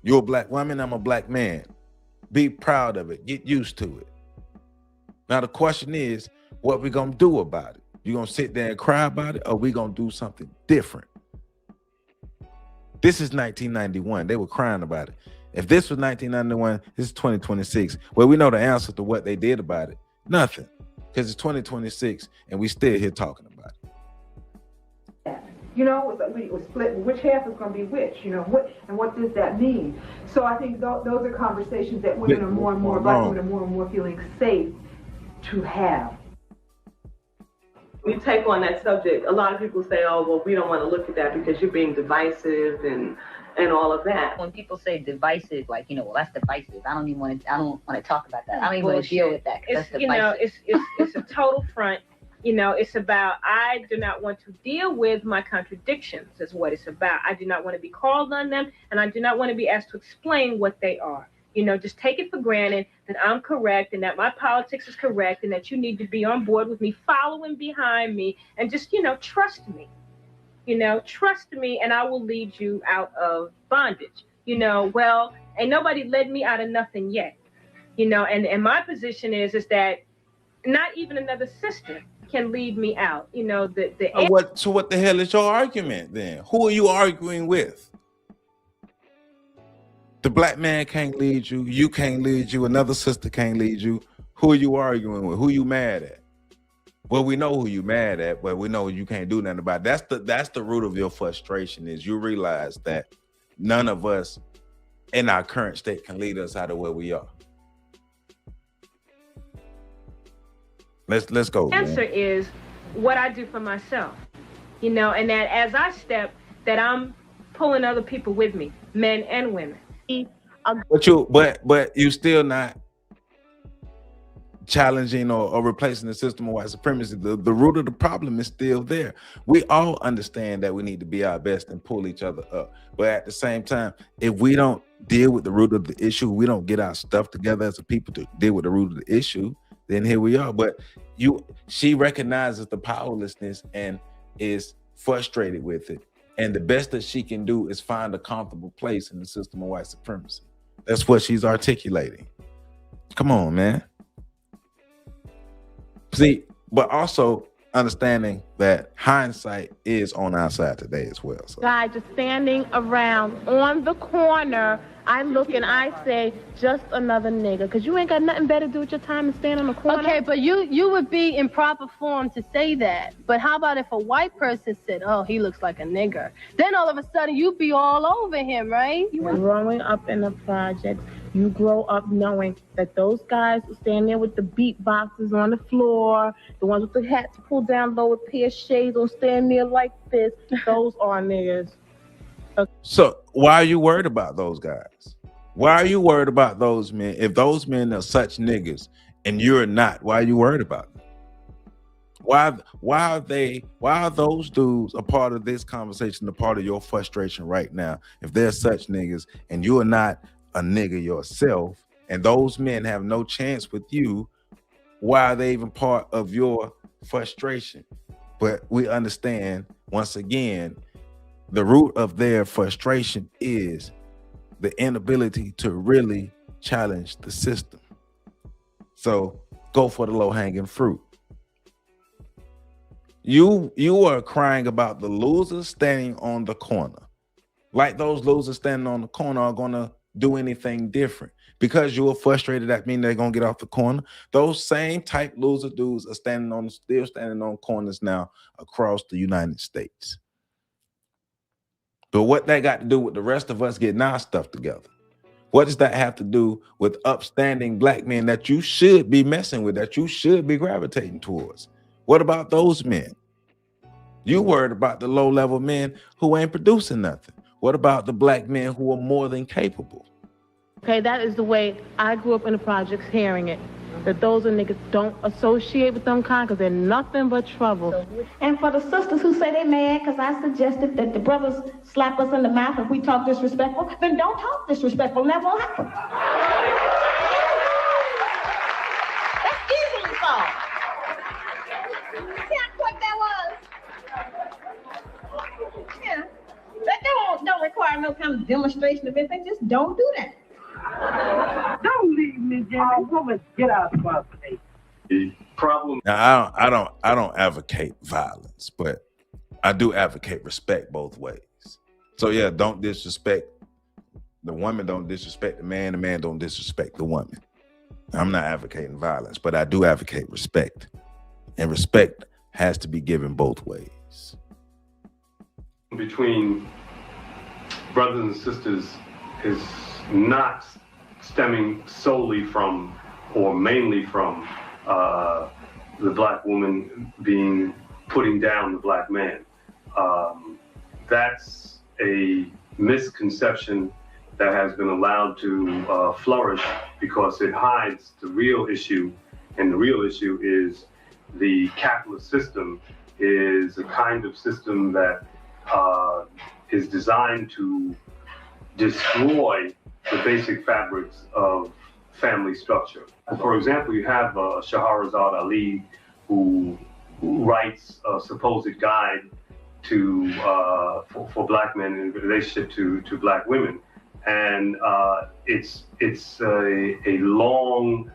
You're a black woman, I'm a black man. Be proud of it. Get used to it. Now the question is, what we gonna do about it? You gonna sit there and cry about it, or we gonna do something different? This is 1991. They were crying about it. If this was 1991, this is 2026. Well, we know the answer to what they did about it. Nothing. Because it's 2026 and we still here talking about it. You know, we split which half is going to be which, you know, what does that mean? So I think those are conversations that women are more and more, black women are more and more feeling safe to have. We take on that subject. A lot of people say, oh, well, we don't want to look at that because you're being divisive and all of that. When people say divisive, like, you know, well, that's divisive. I don't want to talk about that. I don't even want to deal with that. That's divisive. You know, it's a total front. You know, it's about, I do not want to deal with my contradictions is what it's about. I do not want to be called on them, and I do not want to be asked to explain what they are. You know, just take it for granted that I'm correct and that my politics is correct and that you need to be on board with me, following behind me, and just, you know, trust me. You know, trust me and I will lead you out of bondage. You know, well, ain't nobody led me out of nothing yet. You know, and my position is that not even another sister can lead me out. You know, So what the hell is your argument then? Who are you arguing with? The black man can't lead you. You can't lead you. Another sister can't lead you. Who are you arguing with? Who you mad at? Well, we know who you mad at, but we know you can't do nothing about it. That's the root of your frustration is you realize that none of us in our current state can lead us out of where we are. Let's go. The answer is what I do for myself. You know, and that as I step, that I'm pulling other people with me, men and women. But you still not challenging or replacing the system of white supremacy. The root of the problem is still there. We all understand that we need to be our best and pull each other up. But at the same time, if we don't deal with the root of the issue, we don't get our stuff together as a people to deal with the root of the issue, then here we are. But she recognizes the powerlessness and is frustrated with it. And the best that she can do is find a comfortable place in the system of white supremacy. That's what she's articulating. Come on, man. See, but also understanding that hindsight is on our side today as well. So. Guys just standing around on the corner. I look and I say, just another nigga, because you ain't got nothing better to do with your time than stand on the corner. Okay, but you would be in proper form to say that. But how about if a white person said, oh, he looks like a nigger? Then all of a sudden you'd be all over him, right? Growing up in the projects, you grow up knowing that those guys who stand there with the beat boxes on the floor, the ones with the hats pulled down low with pair of shades, or stand there like this, those are niggas. So why are you worried about those guys? Why are you worried about those men? If those men are such niggas and you're not, why are you worried about them? Why are those dudes a part of this conversation, a part of your frustration right now? If they're such niggas and you are not a nigga yourself, and those men have no chance with you, why are they even part of your frustration? But we understand, once again, the root of their frustration is the inability to really challenge the system. So go for the low-hanging fruit. You are crying about the losers standing on the corner. Like those losers standing on the corner are gonna do anything different. Because you are frustrated, that means they're gonna get off the corner. Those same type loser dudes are still standing on corners now across the United States. But what that got to do with the rest of us getting our stuff together? What does that have to do with upstanding black men that you should be messing with, that you should be gravitating towards? What about those men? You worried about the low-level men who ain't producing nothing. What about the black men who are more than capable? Okay, that is the way I grew up in the projects hearing it. That those are niggas, don't associate with them kind, because they're nothing but trouble. And for the sisters who say they mad because I suggested that the brothers slap us in the mouth if we talk disrespectful, then don't talk disrespectful, and that won't happen. That's easily solved. See how quick that was? Yeah. That don't require no kind of demonstration of anything. Just don't do that. Don't leave me, Jimmy. Woman, get out of my face. The problem. Now, I don't advocate violence, but I do advocate respect both ways. So yeah, don't disrespect the woman, don't disrespect the man don't disrespect the woman. I'm not advocating violence, but I do advocate respect. And respect has to be given both ways. Between brothers and sisters is not stemming solely from or mainly from the black woman putting down the black man. That's a misconception that has been allowed to flourish because it hides the real issue, and the real issue is the capitalist system is a kind of system that is designed to destroy the basic fabrics of family structure. For example, you have Shahrazad Ali, who writes a supposed guide to for black men in relationship to black women, and it's a long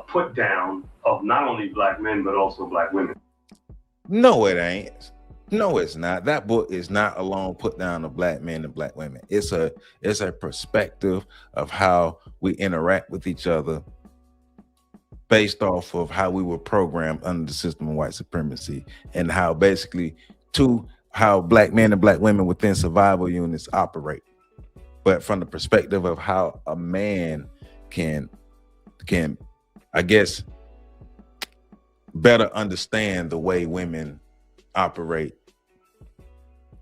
put down of not only black men but also black women. No, it ain't. No, it's not. That book is not a long put down of black men and black women. It's a perspective of how we interact with each other based off of how we were programmed under the system of white supremacy, and how basically how black men and black women within survival units operate. But from the perspective of how a man can I guess better understand the way women operate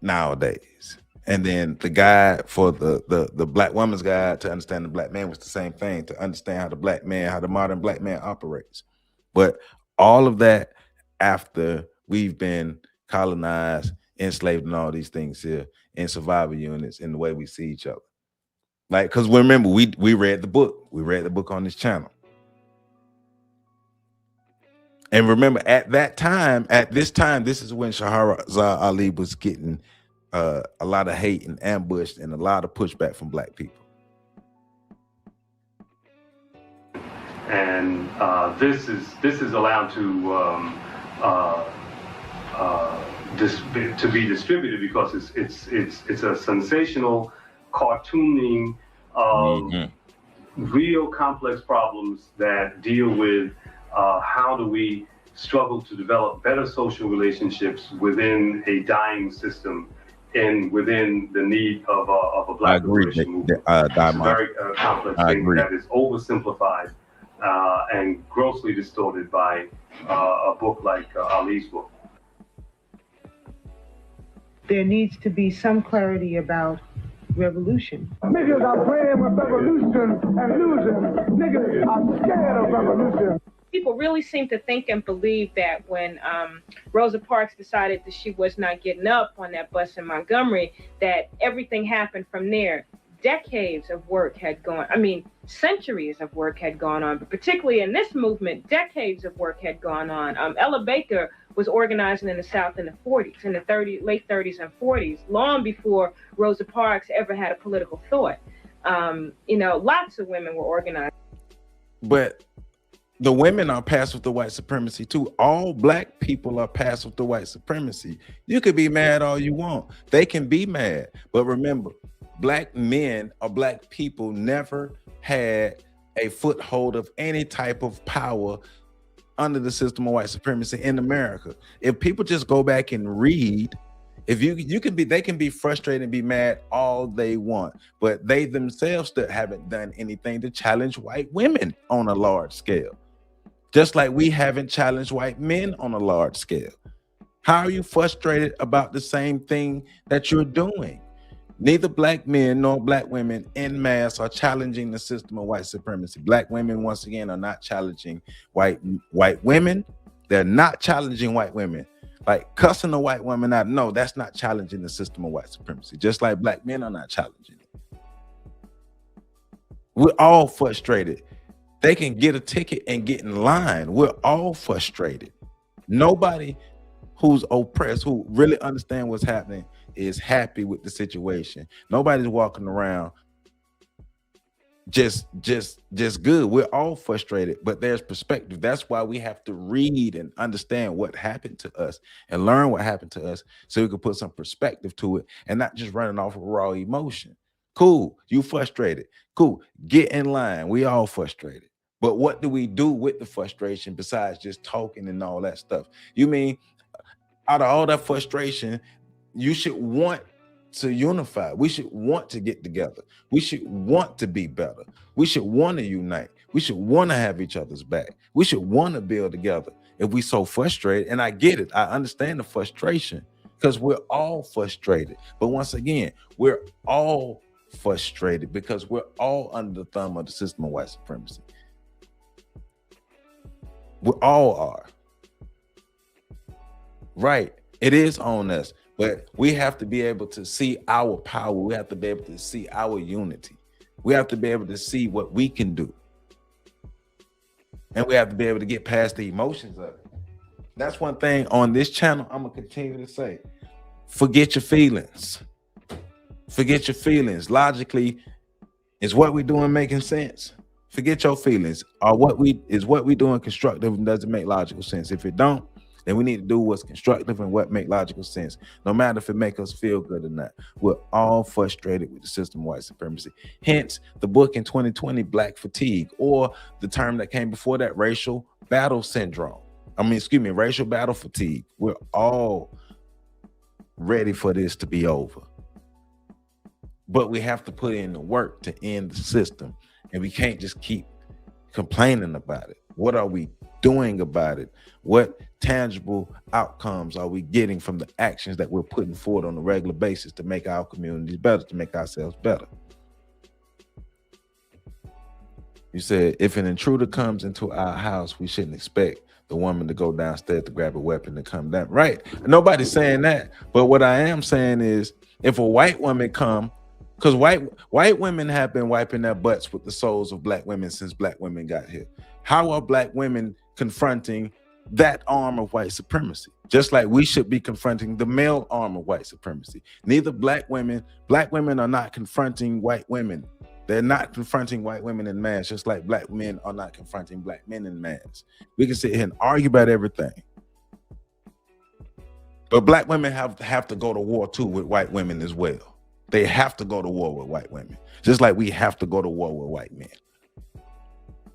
nowadays. And then the guide for the black woman's guide to understand the black man was the same thing, to understand how the modern black man operates. But all of that after we've been colonized, enslaved, and all these things here in survival units, in the way we see each other. Like, because remember, we read the book. We read the book on this channel. And remember, at this time, this is when Shahrazad Ali was getting a lot of hate and ambushed and a lot of pushback from black people. And this is allowed to be distributed because it's a sensational, cartooning real complex problems that deal with how do we struggle to develop better social relationships within a dying system and within the need of a Black liberation movement. It's a very complex thing that is oversimplified and grossly distorted by a book like Ali's book. There needs to be some clarity about revolution. Niggas are playing with revolution and losing. Niggas are scared of revolution. People really seem to think and believe that when Rosa Parks decided that she was not getting up on that bus in Montgomery, that everything happened from there. Decades of work had gone, centuries of work had gone on, but particularly in this movement, decades of work had gone on. Ella Baker was organizing in the South in the 40s, in the late 30s and 40s, long before Rosa Parks ever had a political thought. Lots of women were organized. But the women are passive to white supremacy too. All Black people are passive to white supremacy. You could be mad all you want. They can be mad. But remember, Black men or Black people never had a foothold of any type of power under the system of white supremacy in America. If people just go back and read, they can be frustrated and be mad all they want, but they themselves still haven't done anything to challenge white women on a large scale. Just like we haven't challenged white men on a large scale. How are you frustrated about the same thing that you're doing? Neither Black men nor Black women en masse are challenging the system of white supremacy. Black women, once again, are not challenging white women. They're not challenging white women. Like cussing a white woman out, no, that's not challenging the system of white supremacy. Just like Black men are not challenging it. We're all frustrated. They can get a ticket and get in line. We're all frustrated. Nobody who's oppressed, who really understand what's happening, is happy with the situation. Nobody's walking around just good. We're all frustrated, but there's perspective. That's why we have to read and understand what happened to us and learn what happened to us so we can put some perspective to it and not just running off of raw emotion. Cool, you frustrated. Cool, get in line. We all frustrated. But what do we do with the frustration besides just talking and all that stuff? You mean out of all that frustration, you should want to unify. We should want to get together. We should want to be better. We should want to unite. We should want to have each other's back. We should want to build together. If we so frustrated, and I get it, I understand the frustration because we're all frustrated. But once again, we're all frustrated because we're all under the thumb of the system of white supremacy. We all are. Right. It is on us. But we have to be able to see our power. We have to be able to see our unity. We have to be able to see what we can do. And we have to be able to get past the emotions of it. That's one thing on this channel I'm going to continue to say. Forget your feelings. Forget your feelings. Logically, is what we're doing making sense? Forget your feelings. Or what we doing constructive and doesn't make logical sense? If it don't, then we need to do what's constructive and what make logical sense, no matter if it make us feel good or not. We're all frustrated with the system of white supremacy. Hence, the book in 2020, Black Fatigue, or the term that came before that, racial battle syndrome. Racial battle fatigue. We're all ready for this to be over. But we have to put in the work to end the system. And we can't just keep complaining about it. What are we doing about it? What tangible outcomes are we getting from the actions that we're putting forward on a regular basis to make our communities better, to make ourselves better? You said, if an intruder comes into our house, we shouldn't expect the woman to go downstairs to grab a weapon and come down. Right. Nobody's saying that. But what I am saying is, if a white woman come, because white women have been wiping their butts with the souls of Black women since Black women got here. How are Black women confronting that arm of white supremacy? Just like we should be confronting the male arm of white supremacy. Neither Black women are not confronting white women. They're not confronting white women in mass, just like Black men are not confronting Black men in mass. We can sit here and argue about everything. But Black women have to go to war too with white women as well. They have to go to war with white women, just like we have to go to war with white men.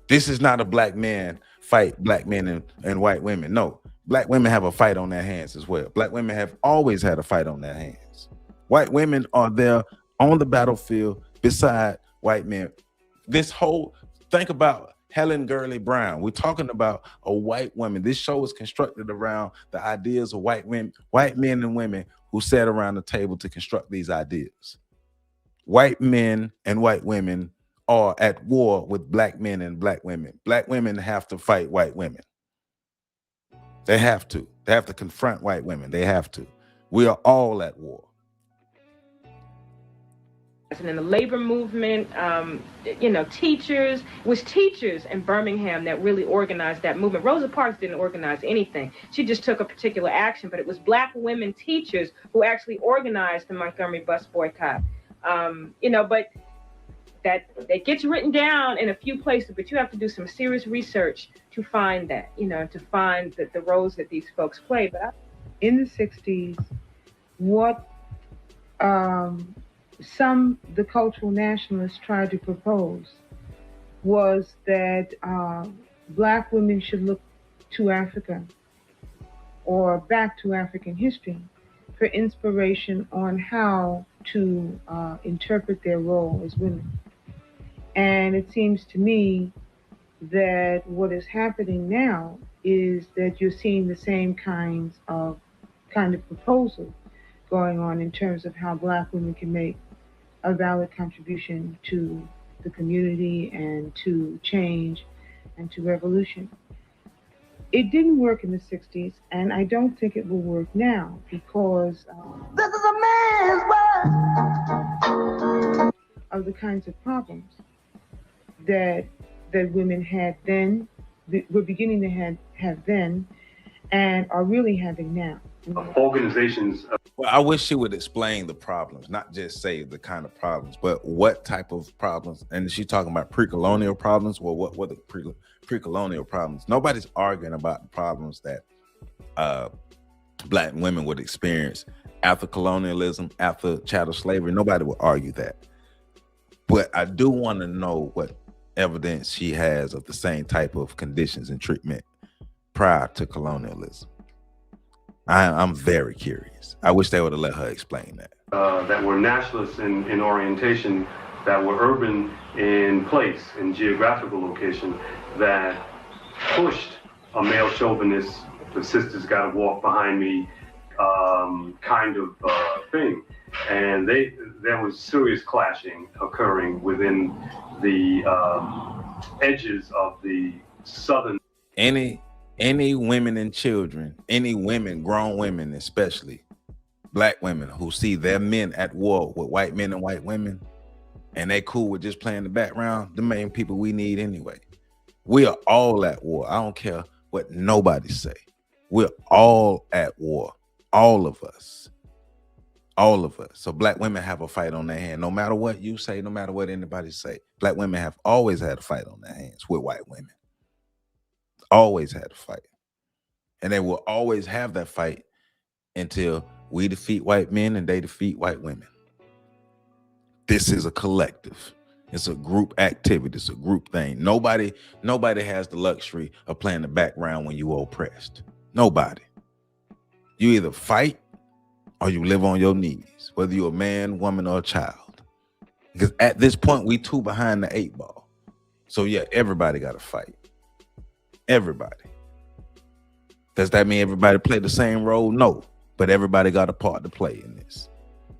This is not a black man fight black men and white women. No, black women have a fight on their hands as well. Black women have always had a fight on their hands. White women are there on the battlefield beside white men. Think about Helen Gurley Brown. We're talking about a white woman. This show is constructed around the ideas of white men and women who sat around the table to construct these ideas. White men and white women are at war with black men and black women. Black women have to fight white women. They have to. They have to confront white women. They have to. We are all at war. And in the labor movement, teachers, it was teachers in Birmingham that really organized that movement. Rosa Parks didn't organize anything. She just took a particular action, but it was black women teachers who actually organized the Montgomery bus boycott. But that gets written down in a few places, but you have to do some serious research to find that, to find the roles that these folks play. But in the 60s, what the cultural nationalists tried to propose was that black women should look to Africa or back to African history for inspiration on how to interpret their role as women. And it seems to me that what is happening now is that you're seeing the same kind of proposal going on in terms of how black women can make a valid contribution to the community and to change and to revolution. It didn't work in the 60s, and I don't think it will work now because this is a man's world of the kinds of problems that women had then, were beginning to have then, and are really having now. Organizations. Well, I wish she would explain the problems, not just say the kind of problems, but what type of problems. And she's talking about pre-colonial problems. Well, what are pre-colonial problems? Nobody's arguing about the problems that black women would experience after colonialism, after chattel slavery. Nobody would argue that. But I do want to know what evidence she has of the same type of conditions and treatment prior to colonialism. I'm very curious. I wish they would have let her explain that. That were nationalists in orientation, that were urban in place, in geographical location, that pushed a male chauvinist, the sisters gotta walk behind me kind of thing. And there was serious clashing occurring within the edges of the southern. Any women and children, any women, grown women, especially black women who see their men at war with white men and white women, and they cool with just playing the background, the main people we need anyway. We are all at war. I don't care what nobody say. We're all at war. All of us. All of us. So black women have a fight on their hand. No matter what you say, no matter what anybody say, black women have always had a fight on their hands with white women. Always had a fight. And they will always have that fight until we defeat white men and they defeat white women. This is a collective. It's a group activity. It's a group thing. Nobody has the luxury of playing the background when you are oppressed. Nobody. You either fight or you live on your knees, whether you're a man, woman, or a child. Because at this point, we too behind the 8 ball. So yeah, everybody got to fight. Everybody. Does that mean everybody play the same role? No, but everybody got a part to play in this.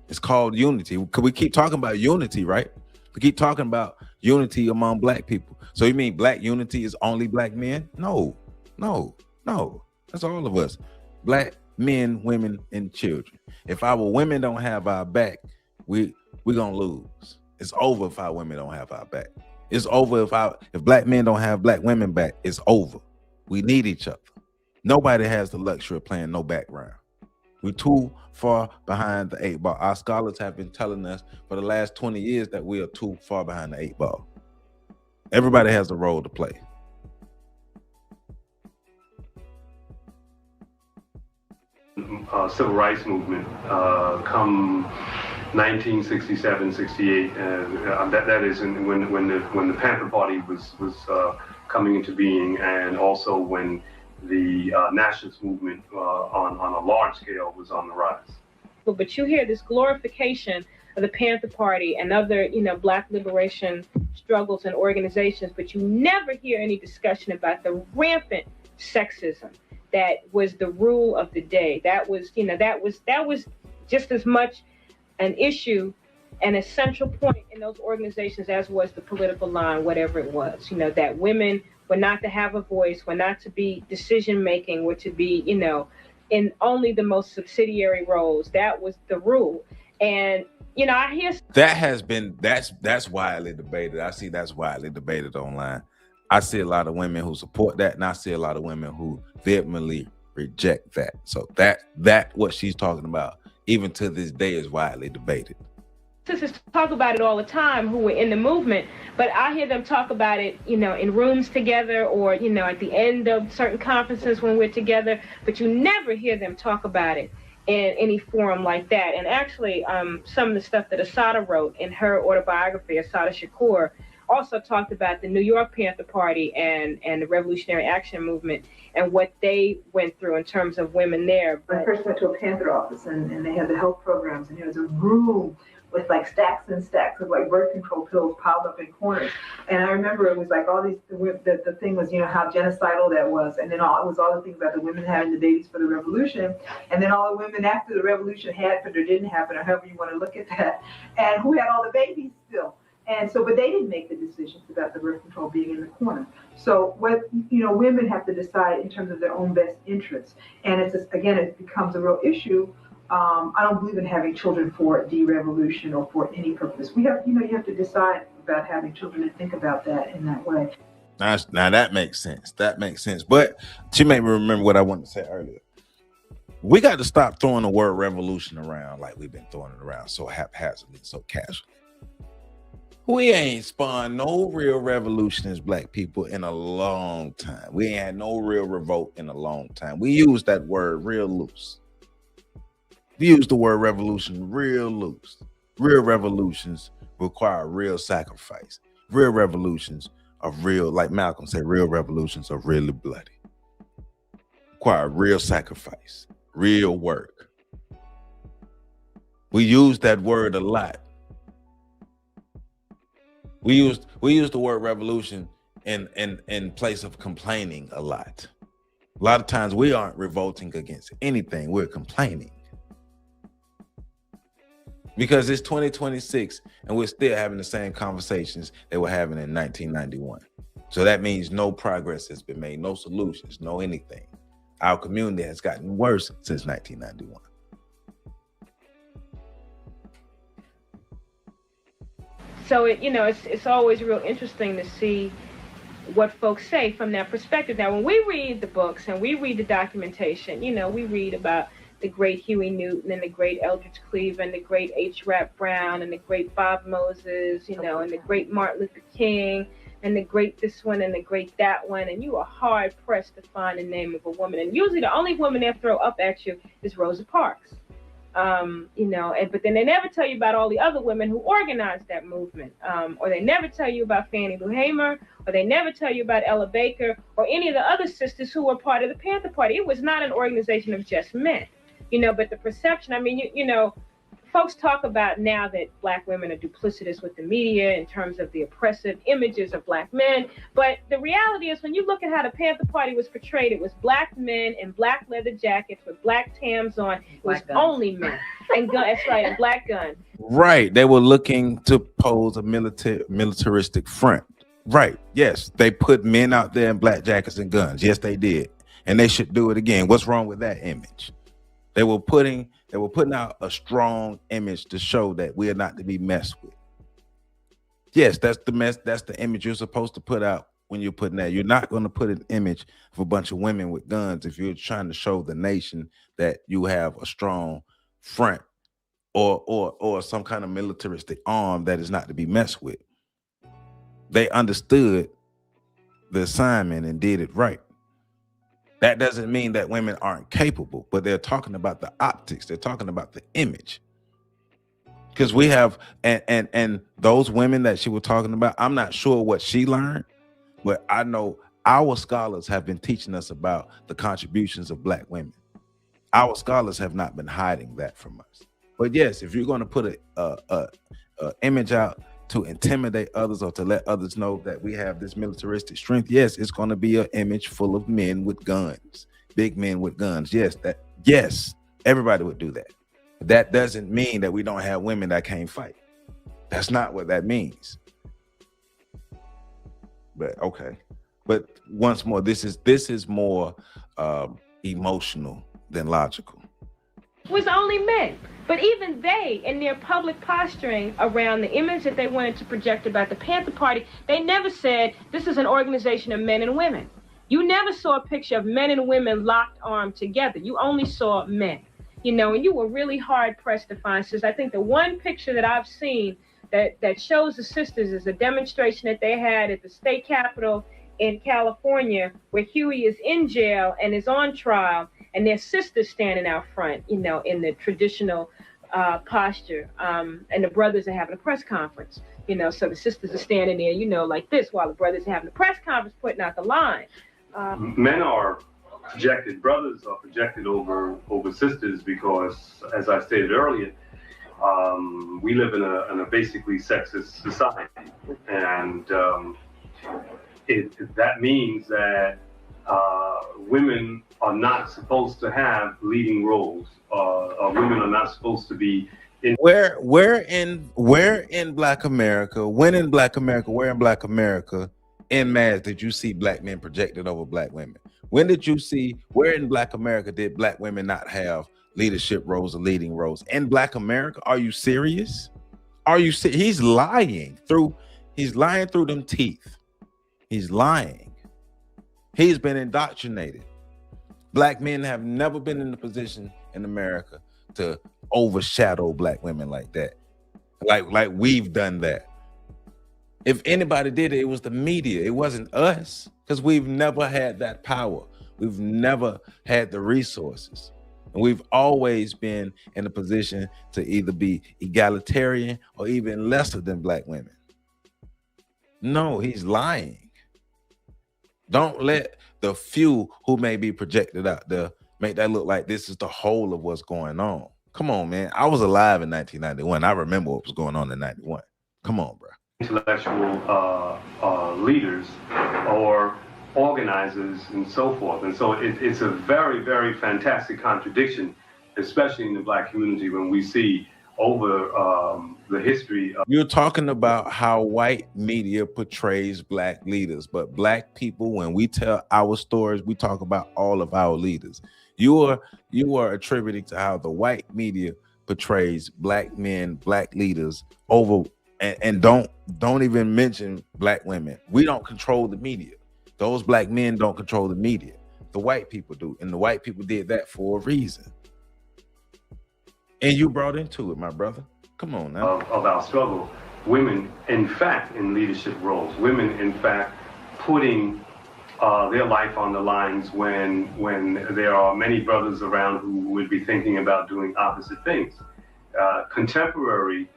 It's called unity. Because we keep talking about unity, right? We keep talking about unity among black people. So you mean black unity is only black men? No. That's all of us. Black men, women, and children. If our women don't have our back, we're gonna lose. It's over if our women don't have our back. It's over if black men don't have black women back. It's over. We need each other. Nobody has the luxury of playing no background. We're too far behind the 8 ball. Our scholars have been telling us for the last 20 years that we are too far behind the 8 ball. Everybody has a role to play. Civil rights movement come 1967, 68. That is when the Panther Party was coming into being, and also when the nationalist movement on a large scale was on the rise. But you hear this glorification of the Panther Party and other, Black liberation struggles and organizations, but you never hear any discussion about the rampant sexism that was the rule of the day. That was just as much an issue and a central point in those organizations as was the political line, whatever it was. That women were not to have a voice, were not to be decision making, were to be, in only the most subsidiary roles. That was the rule. And I hear that's widely debated. I see that's widely debated online. I see a lot of women who support that, and I see a lot of women who vehemently reject that. So that what she's talking about, even to this day, is widely debated. Sisters talk about it all the time who were in the movement, but I hear them talk about it, in rooms together, or, at the end of certain conferences when we're together, but you never hear them talk about it in any forum like that. And actually, some of the stuff that Assata wrote in her autobiography, Assata Shakur, also talked about the New York Panther Party and the Revolutionary Action Movement and what they went through in terms of women there. I first went to a Panther office, and they had the health programs, and there was a room with like stacks and stacks of like birth control pills piled up in corners. And I remember it was like all these, the thing was, how genocidal that was. And then it was all the things about the women having the babies for the revolution. And then all the women after the revolution happened or didn't happen, or however you want to look at that. And who had all the babies still. And so, but they didn't make the decisions about the birth control being in the corner. So what, women have to decide in terms of their own best interests. And it's just, again, it becomes a real issue. I don't believe in having children for derevolution or for any purpose. We have, you have to decide about having children and think about that in that way. Now that makes sense. That makes sense. But she made me remember what I wanted to say earlier. We got to stop throwing the word revolution around like we've been throwing it around so haphazardly, so casually. We ain't spawned no real revolution as Black people in a long time. We ain't had no real revolt in a long time. We use that word real loose. We use the word revolution real loose. Real revolutions require real sacrifice. Real revolutions are real, like Malcolm said, real revolutions are really bloody. Require real sacrifice, real work. We use that word a lot. We use the word revolution in place of complaining a lot. A lot of times we aren't revolting against anything, we're complaining. Because it's 2026 and we're still having the same conversations they were having in 1991. So that means no progress has been made, no solutions, no anything. Our community has gotten worse since 1991. So it's always real interesting to see what folks say from that perspective. Now, when we read the books and we read the documentation, we read about the great Huey Newton and the great Eldridge Cleaver and the great H. Rap Brown and the great Bob Moses, and the great Martin Luther King and the great this one and the great that one. And you are hard pressed to find the name of a woman. And usually the only woman they throw up at you is Rosa Parks. But then they never tell you about all the other women who organized that movement, or they never tell you about Fannie Lou Hamer, or they never tell you about Ella Baker, or any of the other sisters who were part of the Panther Party. It was not an organization of just men, but the perception, folks talk about now that Black women are duplicitous with the media in terms of the oppressive images of Black men. But the reality is, when you look at how the Panther Party was portrayed, it was Black men in black leather jackets with black Tams on. It was only men. And that's right, and black guns. Right. They were looking to pose a militaristic front. Right. Yes. They put men out there in black jackets and guns. Yes, they did. And they should do it again. What's wrong with that image? They were putting out a strong image to show that we are not to be messed with. Yes, that's the image you're supposed to put out when you're putting that. You're not going to put an image of a bunch of women with guns if you're trying to show the nation that you have a strong front or some kind of militaristic arm that is not to be messed with. They understood the assignment and did it right. That doesn't mean that women aren't capable, but they're talking about the optics. They're talking about the image. Because we have, and those women that she was talking about, I'm not sure what she learned, but I know our scholars have been teaching us about the contributions of Black women. Our scholars have not been hiding that from us. But yes, if you're going to put a image out to intimidate others or to let others know that we have this militaristic strength, yes, it's going to be an image full of men with guns, big men with guns. Yes, everybody would do that. That doesn't mean that we don't have women that can't fight. That's not what that means. But okay. But once more, this is more emotional than logical. Was only men. But even they, in their public posturing around the image that they wanted to project about the Panther Party, they never said this is an organization of men and women. You never saw a picture of men and women locked armed together. You only saw men. And you were really hard pressed to find sisters. I think the one picture that I've seen that shows the sisters is a demonstration that they had at the state capitol in California, where Huey is in jail and is on trial, and their sisters standing out front, in the traditional posture, and the brothers are having a press conference. So the sisters are standing there, like this, while the brothers are having a press conference, putting out the line. Men are projected, brothers are projected over sisters because, as I stated earlier, we live in a basically sexist society, and that means that women are not supposed to have leading roles. Women are not supposed to be in. Where in Black America, where in Black America en masse did you see Black men projected over Black women? When did you see, where in Black America did Black women not have leadership roles or leading roles? In Black America, are you serious? He's lying through them teeth. He's lying. He's been indoctrinated. Black men have never been in a position in America to overshadow Black women like that. Like we've done that. If anybody did it, it was the media. It wasn't us, because we've never had that power. We've never had the resources. And we've always been in a position to either be egalitarian or even lesser than Black women. No, he's lying. Don't let the few who may be projected out there make that look like this is the whole of what's going on. Come on, man. I was alive in 1991. I remember what was going on in 91. Come on, bro. Intellectual leaders or organizers and so forth. And so it's a very, very fantastic contradiction, especially in the Black community, when we see over the history of— You're talking about how white media portrays Black leaders, but Black people, when we tell our stories, we talk about all of our leaders. You are attributing to how the white media portrays Black men, Black leaders over, and don't even mention Black women. We don't control the media. Those Black men don't control the media. The white people do, and the white people did that for a reason. And you brought into it, my brother. Come on now. Of our struggle, women, in fact, in leadership roles, women, in fact, putting their life on the lines when there are many brothers around who would be thinking about doing opposite things. Contemporary,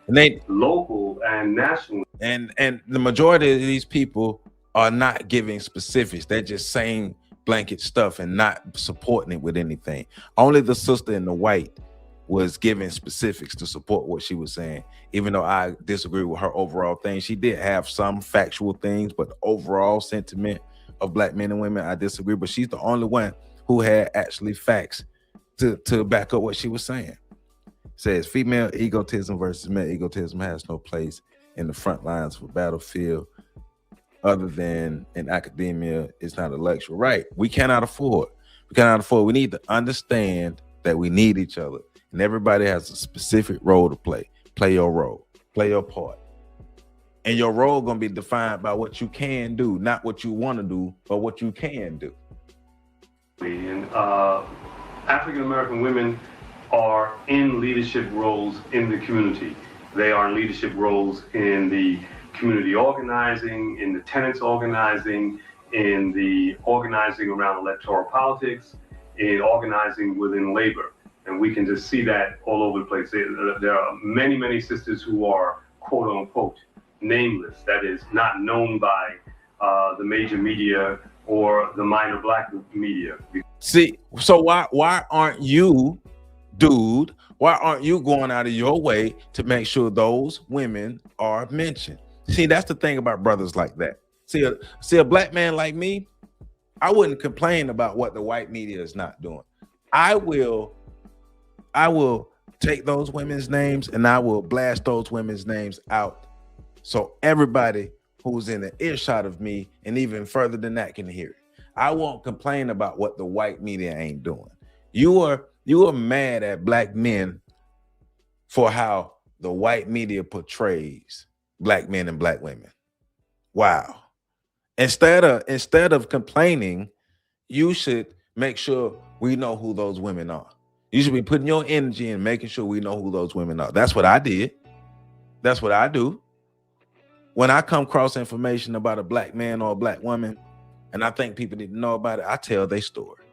local, and national. And the majority of these people are not giving specifics. They're just saying blanket stuff and not supporting it with anything. Only the sister in the white was giving specifics to support what she was saying. Even though I disagree with her overall thing, she did have some factual things, but the overall sentiment of Black men and women, I disagree. But she's the only one who had actually facts to back up what she was saying. It says female egotism versus male egotism has no place in the front lines of a battlefield other than in academia. It's not a luxury. Right. We cannot afford. We need to understand that we need each other. And everybody has a specific role to play. Play your role. Play your part. And your role gonna be defined by what you can do, not what you want to do, but what you can do. And African American women are in leadership roles in the community. They are in leadership roles in the community organizing, in the tenants organizing, in the organizing around electoral politics, in organizing within labor. And we can just see that all over the place. There are many, many sisters who are quote unquote nameless, that is not known by the major media or the minor black media. See, so why aren't you, dude, why aren't you going out of your way to make sure those women are mentioned? See, that's the thing about brothers like that. See a black man like me, I wouldn't complain about what the white media is not doing. I will take those women's names and I will blast those women's names out so everybody who's in the earshot of me and even further than that can hear it. I won't complain about what the white media ain't doing. You are mad at black men for how the white media portrays black men and black women. Wow. Instead of complaining, you should make sure we know who those women are. You should be putting your energy in making sure we know who those women are. That's what I did. That's what I do. When I come across information about a black man or a black woman, and I think people need to know about it, I tell their story.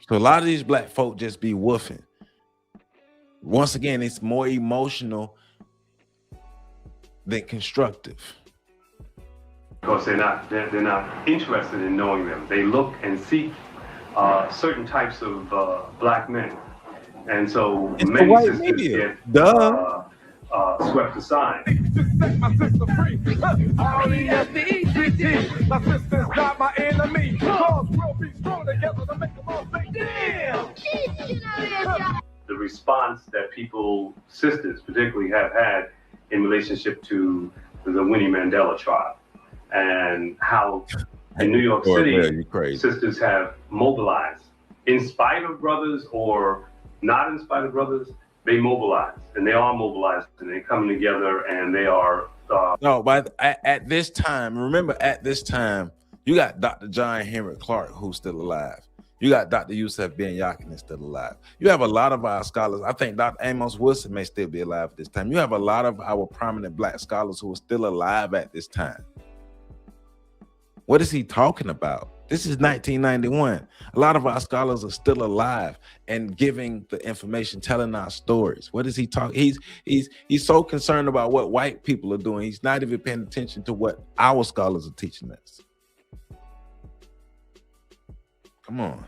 So a lot of these black folk just be woofing. Once again, it's more emotional than constructive. Because they're not interested in knowing them. They look and seek certain types of black men, and so it's many white sisters media. get swept aside. My sister free. RESPECT. My sister's not my enemy. Cause we'll be strong together to make them all say, damn. The response that sisters particularly, have had in relationship to the Winnie Mandela trial, and how in New York City, sisters have mobilized. In spite of brothers or not in spite of brothers, they mobilize, and they are mobilized, and they're coming together, and they are... No, but at this time, remember at this time, you got Dr. John Henrik Clarke, who's still alive. You got Dr. Yusuf Ben Yakin is still alive. You have a lot of our scholars. I think Dr. Amos Wilson may still be alive at this time. You have a lot of our prominent black scholars who are still alive at this time. What is he talking about? This is 1991. A lot of our scholars are still alive and giving the information, telling our stories. What is he talking? He's so concerned about what white people are doing. He's not even paying attention to what our scholars are teaching us. Come on.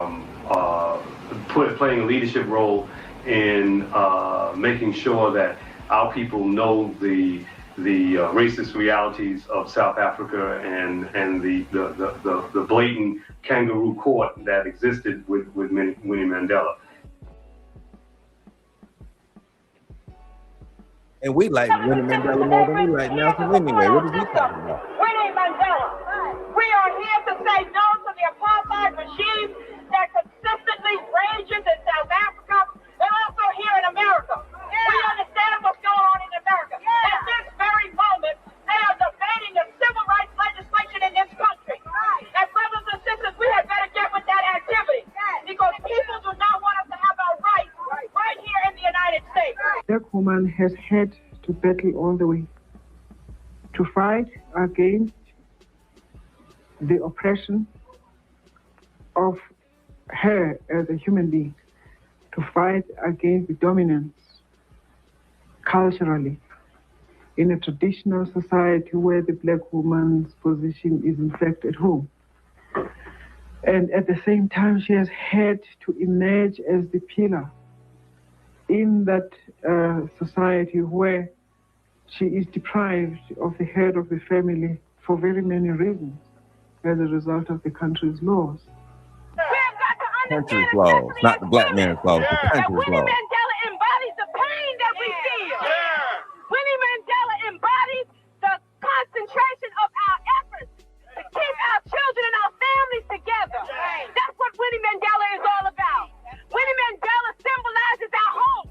Playing a leadership role in making sure that our people know the racist realities of South Africa and the blatant kangaroo court that existed with Winnie Mandela. And we like Winnie Mandela more than we like Nelson anyway. What is he talking about? Winnie Mandela. We are here to say no to the apartheid regime that consistently rages in South Africa and also here in America. We understand what's going on in America. At this very moment, they are debating the civil rights legislation in this country. And brothers and sisters, we had better get with that activity because people do not want us to have our rights right here in the United States. Black woman has had to battle all the way to fight against the oppression of her as a human being, to fight against the dominance culturally in a traditional society where the black woman's position is in fact at home. And at the same time, she has had to emerge as the pillar in that society where she is deprived of the head of the family for very many reasons as a result of the country's laws. Country's laws, not the black man's laws, but the country's laws. Mandela embodies the pain that we feel. Winnie Mandela embodies the concentration of our efforts to keep our children and our families together. That's what Winnie Mandela is all about. Winnie Mandela symbolizes our hope.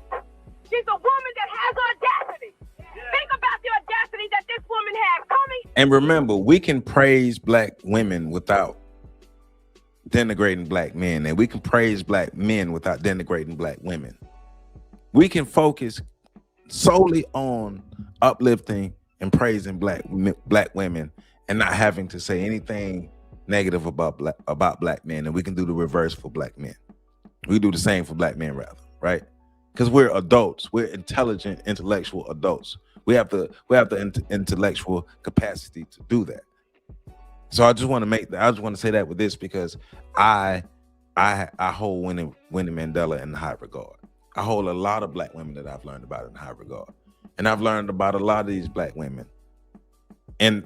She's a woman that has audacity. Think about the audacity that this woman has. And remember, we can praise black women without denigrating black men, and we can praise black men without denigrating black women. We can focus solely on uplifting and praising black women and not having to say anything negative about black men, and we can do the reverse for black men. We do the same for black men, rather, right? Because we're adults. We're intelligent, intellectual adults. We have the intellectual capacity to do that. So I just want to say that with this, because I hold Winnie Mandela in high regard. I hold a lot of black women that I've learned about in high regard, and I've learned about a lot of these black women. And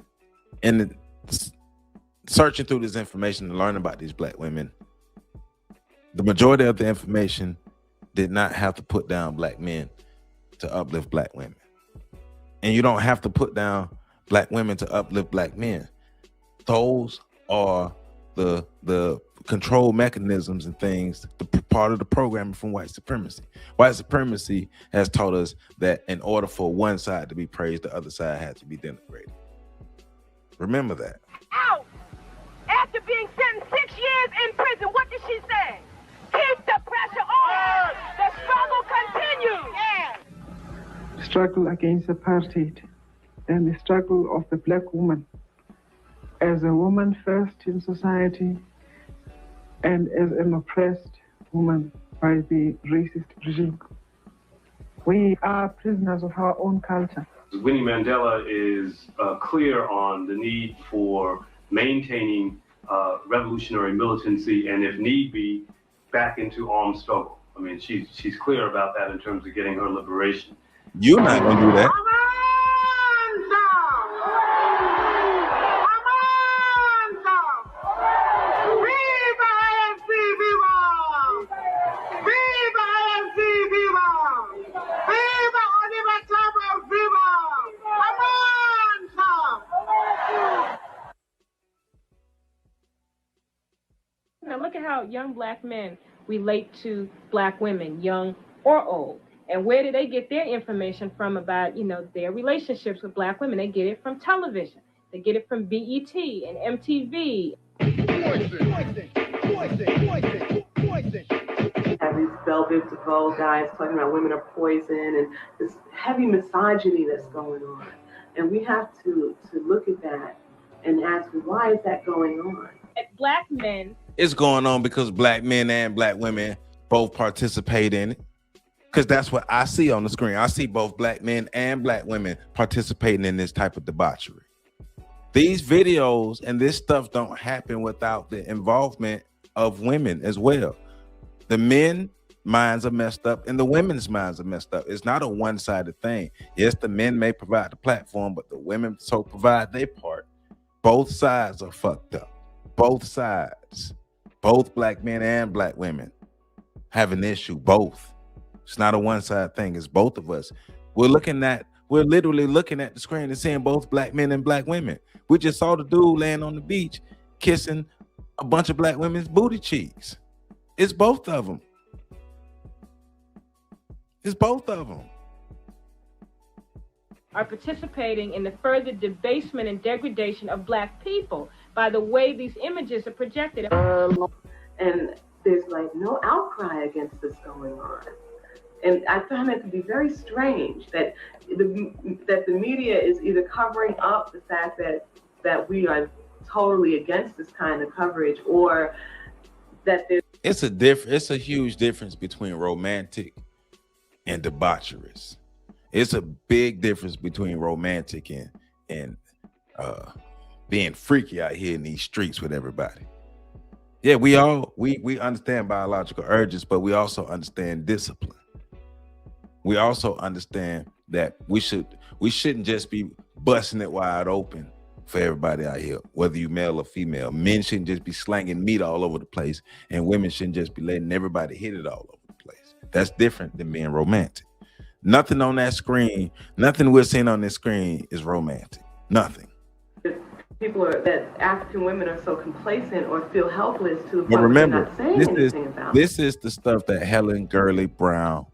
searching through this information and learning about these black women, the majority of the information did not have to put down black men to uplift black women. And you don't have to put down black women to uplift black men. Those are the control mechanisms and things, the part of the programming from white supremacy. White supremacy has taught us that in order for one side to be praised, the other side has to be denigrated. Remember that. Out! After being sentenced 6 years in prison, what did she say? Keep the pressure on! The struggle continues! Struggle against apartheid and the struggle of the black woman as a woman first in society and as an oppressed woman by the racist regime. We are prisoners of our own culture. Winnie Mandela is clear on the need for maintaining revolutionary militancy and, if need be, back into armed struggle. I mean, she's clear about that in terms of getting her liberation. You're not going to do that. Now look at how young black men relate to black women, young or old. And where do they get their information from about, their relationships with black women? They get it from television. They get it from BET and MTV. Have these Velvet DeVoe guys talking about women are poison and this heavy misogyny that's going on. And we have to look at that and ask, why is that going on? Black men. It's going on because black men and black women both participate in it. Because that's what I see on the screen. I see both black men and black women participating in this type of debauchery. These videos and this stuff don't happen without the involvement of women as well. The men minds are messed up and the women's minds are messed up. It's not a one-sided thing. Yes, the men may provide the platform, but the women so provide their part. Both sides are fucked up. Both sides. Both black men and black women have an issue. Both. It's not a one-sided thing. It's both of us. We're literally looking at the screen and seeing both black men and black women. We just saw the dude laying on the beach kissing a bunch of black women's booty cheeks. It's both of them. It's both of them. Are participating in the further debasement and degradation of black people by the way these images are projected. And there's like no outcry against this going on. And I find it to be very strange that the media is either covering up the fact that we are totally against this kind of coverage, or that there's it's a huge difference between romantic and debaucherous. It's a big difference between romantic and being freaky out here in these streets with everybody. Yeah, we understand biological urges, but we also understand discipline. We also understand that we shouldn't just be busting it wide open for everybody out here, whether you male or female. Men shouldn't just be slanging meat all over the place, and women shouldn't just be letting everybody hit it all over the place. That's different than being romantic. Nothing on that screen, nothing we're seeing on this screen is romantic. Nothing. That African women are so complacent or feel helpless to the point But remember, where they're not saying anything about. This is the stuff that Helen Gurley Brown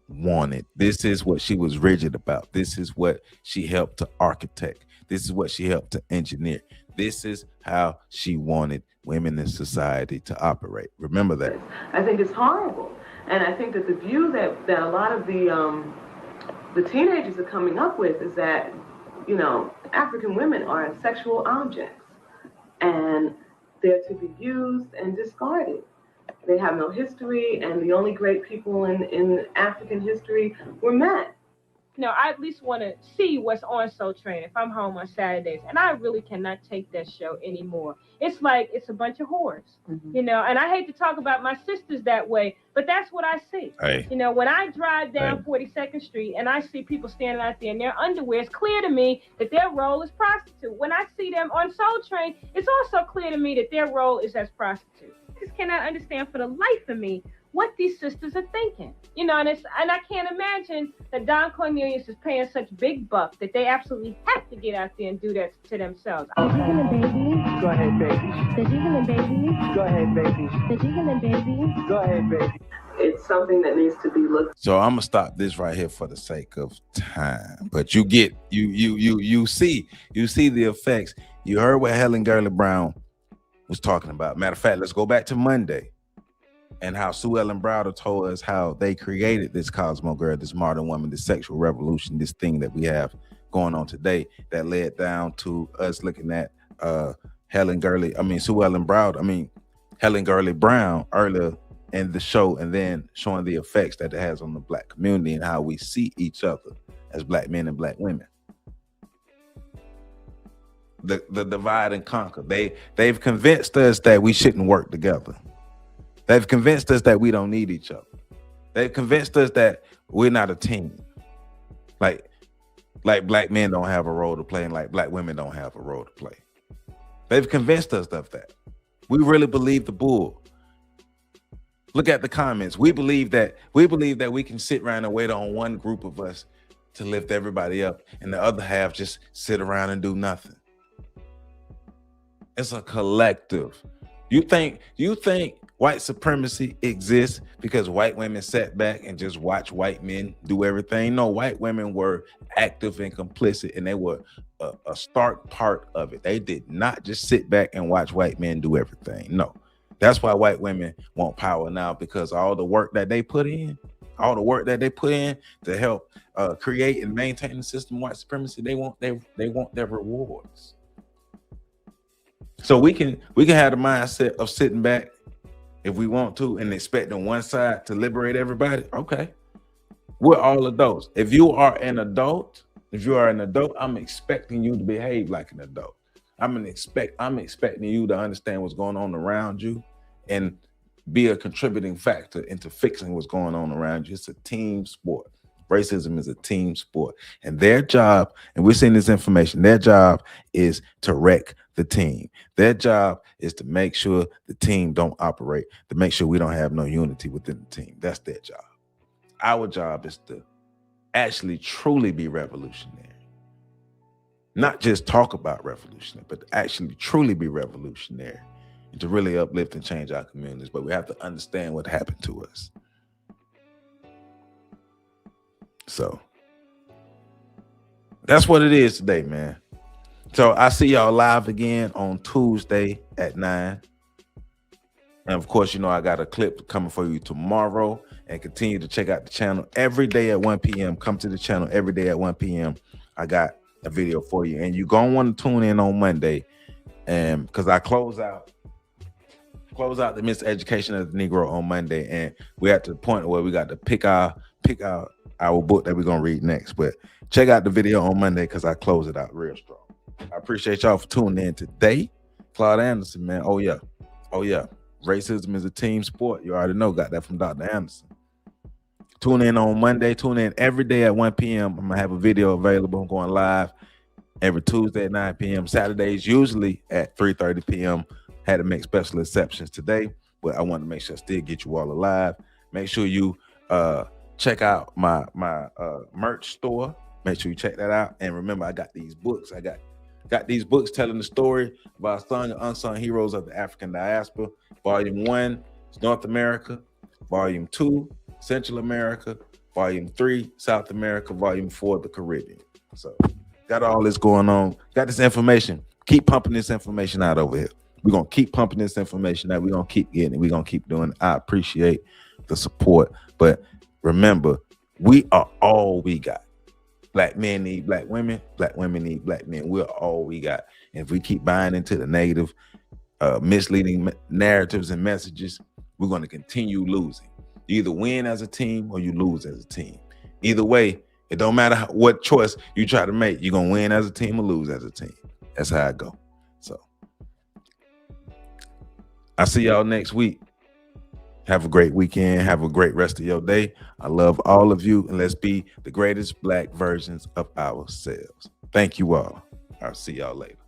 wanted. This is what she was rigid about. This is what she helped to architect. This is what she helped to engineer. This is how she wanted women in society to operate. Remember that. I think it's horrible. And I think that the view that a lot of the teenagers are coming up with is that, African women are sexual objects and they're to be used and discarded. They have no history, and the only great people in African history were men. You know, I at least want to see what's on Soul Train if I'm home on Saturdays, and I really cannot take that show anymore. It's like it's a bunch of whores, you know. And I hate to talk about my sisters that way, but that's what I see. Hey. You know, when I drive down 42nd Street and I see people standing out there in their underwear, it's clear to me that their role is prostitute. When I see them on Soul Train, it's also clear to me that their role is as prostitute. I just cannot understand for the life of me what these sisters are thinking. You know, and I can't imagine that Don Cornelius is paying such big bucks that they absolutely have to get out there and do that to themselves. Go ahead, baby. Go ahead, baby. Go ahead, baby. It's something that needs to be looked. So I'm gonna stop this right here for the sake of time. But you get you see the effects. You heard what Helen Gurley Brown was talking about. Matter of fact, let's go back to Monday and how Sue Ellen Browder told us how they created this Cosmo Girl, this modern woman, this sexual revolution, this thing that we have going on today that led down to us looking at Helen Gurley Brown earlier in the show, and then showing the effects that it has on the Black community and how we see each other as Black men and Black women. The divide and conquer. They've convinced us that we shouldn't work together. They've convinced us that we don't need each other. They've convinced us that we're not a team. Like Black men don't have a role to play, and like Black women don't have a role to play. They've convinced us of that. We really believe the bull. Look at the comments. We believe that we can sit around and wait on one group of us to lift everybody up, and the other half just sit around and do nothing. It's a collective. You think white supremacy exists because white women sat back and just watched white men do everything? No, white women were active and complicit, and they were a stark part of it. They did not just sit back and watch white men do everything. No, that's why white women want power now, because all the work that they put in to help create and maintain the system of white supremacy, they want their rewards. So we can have the mindset of sitting back if we want to and expecting one side to liberate everybody. Okay, we're all adults. If you are an adult, I'm expecting you to behave like an adult. I'm expecting you to understand what's going on around you and be a contributing factor into fixing what's going on around you. It's a team sport. Racism is a team sport, and their job, and we're seeing this information, their job is to wreck the team. Their job is to make sure the team don't operate, to make sure we don't have no unity within the team. That's their job. Our job is to actually truly be revolutionary. Not just talk about revolutionary, but to actually truly be revolutionary and to really uplift and change our communities. But we have to understand what happened to us. So that's what it is today, man. So I see y'all live again on Tuesday at 9. And of course, you know, I got a clip coming for you tomorrow, and continue to check out the channel every day at 1 p.m. Come to the channel every day at 1 p.m. I got a video for you, and you're going to want to tune in on Monday. And because I close out the miseducation of the Negro on Monday, and we're at the point where we got to pick our book that we're going to read next. But check out the video on Monday because I close it out real strong. I appreciate y'all for tuning in today. Claude Anderson, man. Oh yeah. Racism is a team sport. You already know. Got that from Dr. Anderson. Tune in on Monday. Tune in every day at 1 p.m. I'm going to have a video available. I'm going live every Tuesday at 9 p.m. Saturdays, usually at 3:30 p.m. Had to make special exceptions today, but I wanted to make sure I still get you all alive. Make sure you check out my merch store. Make sure you check that out. And remember, I got these books. I got these books telling the story of our sung and unsung heroes of the African diaspora. Volume 1 is North America. Volume 2, Central America. Volume 3, South America. Volume 4, the Caribbean. So got all this going on. Got this information. Keep pumping this information out over here. We're going to keep pumping this information out. We're going to keep getting it. We're going to keep doing it. I appreciate the support. But remember, we are all we got. Black men need black women. Black women need black men. We're all we got. And if we keep buying into the negative, misleading narratives and messages, we're going to continue losing. You either win as a team or you lose as a team. Either way, it don't matter what choice you try to make. You're going to win as a team or lose as a team. That's how I go. So I'll see y'all next week. Have a great weekend. Have a great rest of your day. I love all of you, and let's be the greatest Black versions of ourselves. Thank you all. I'll see y'all later.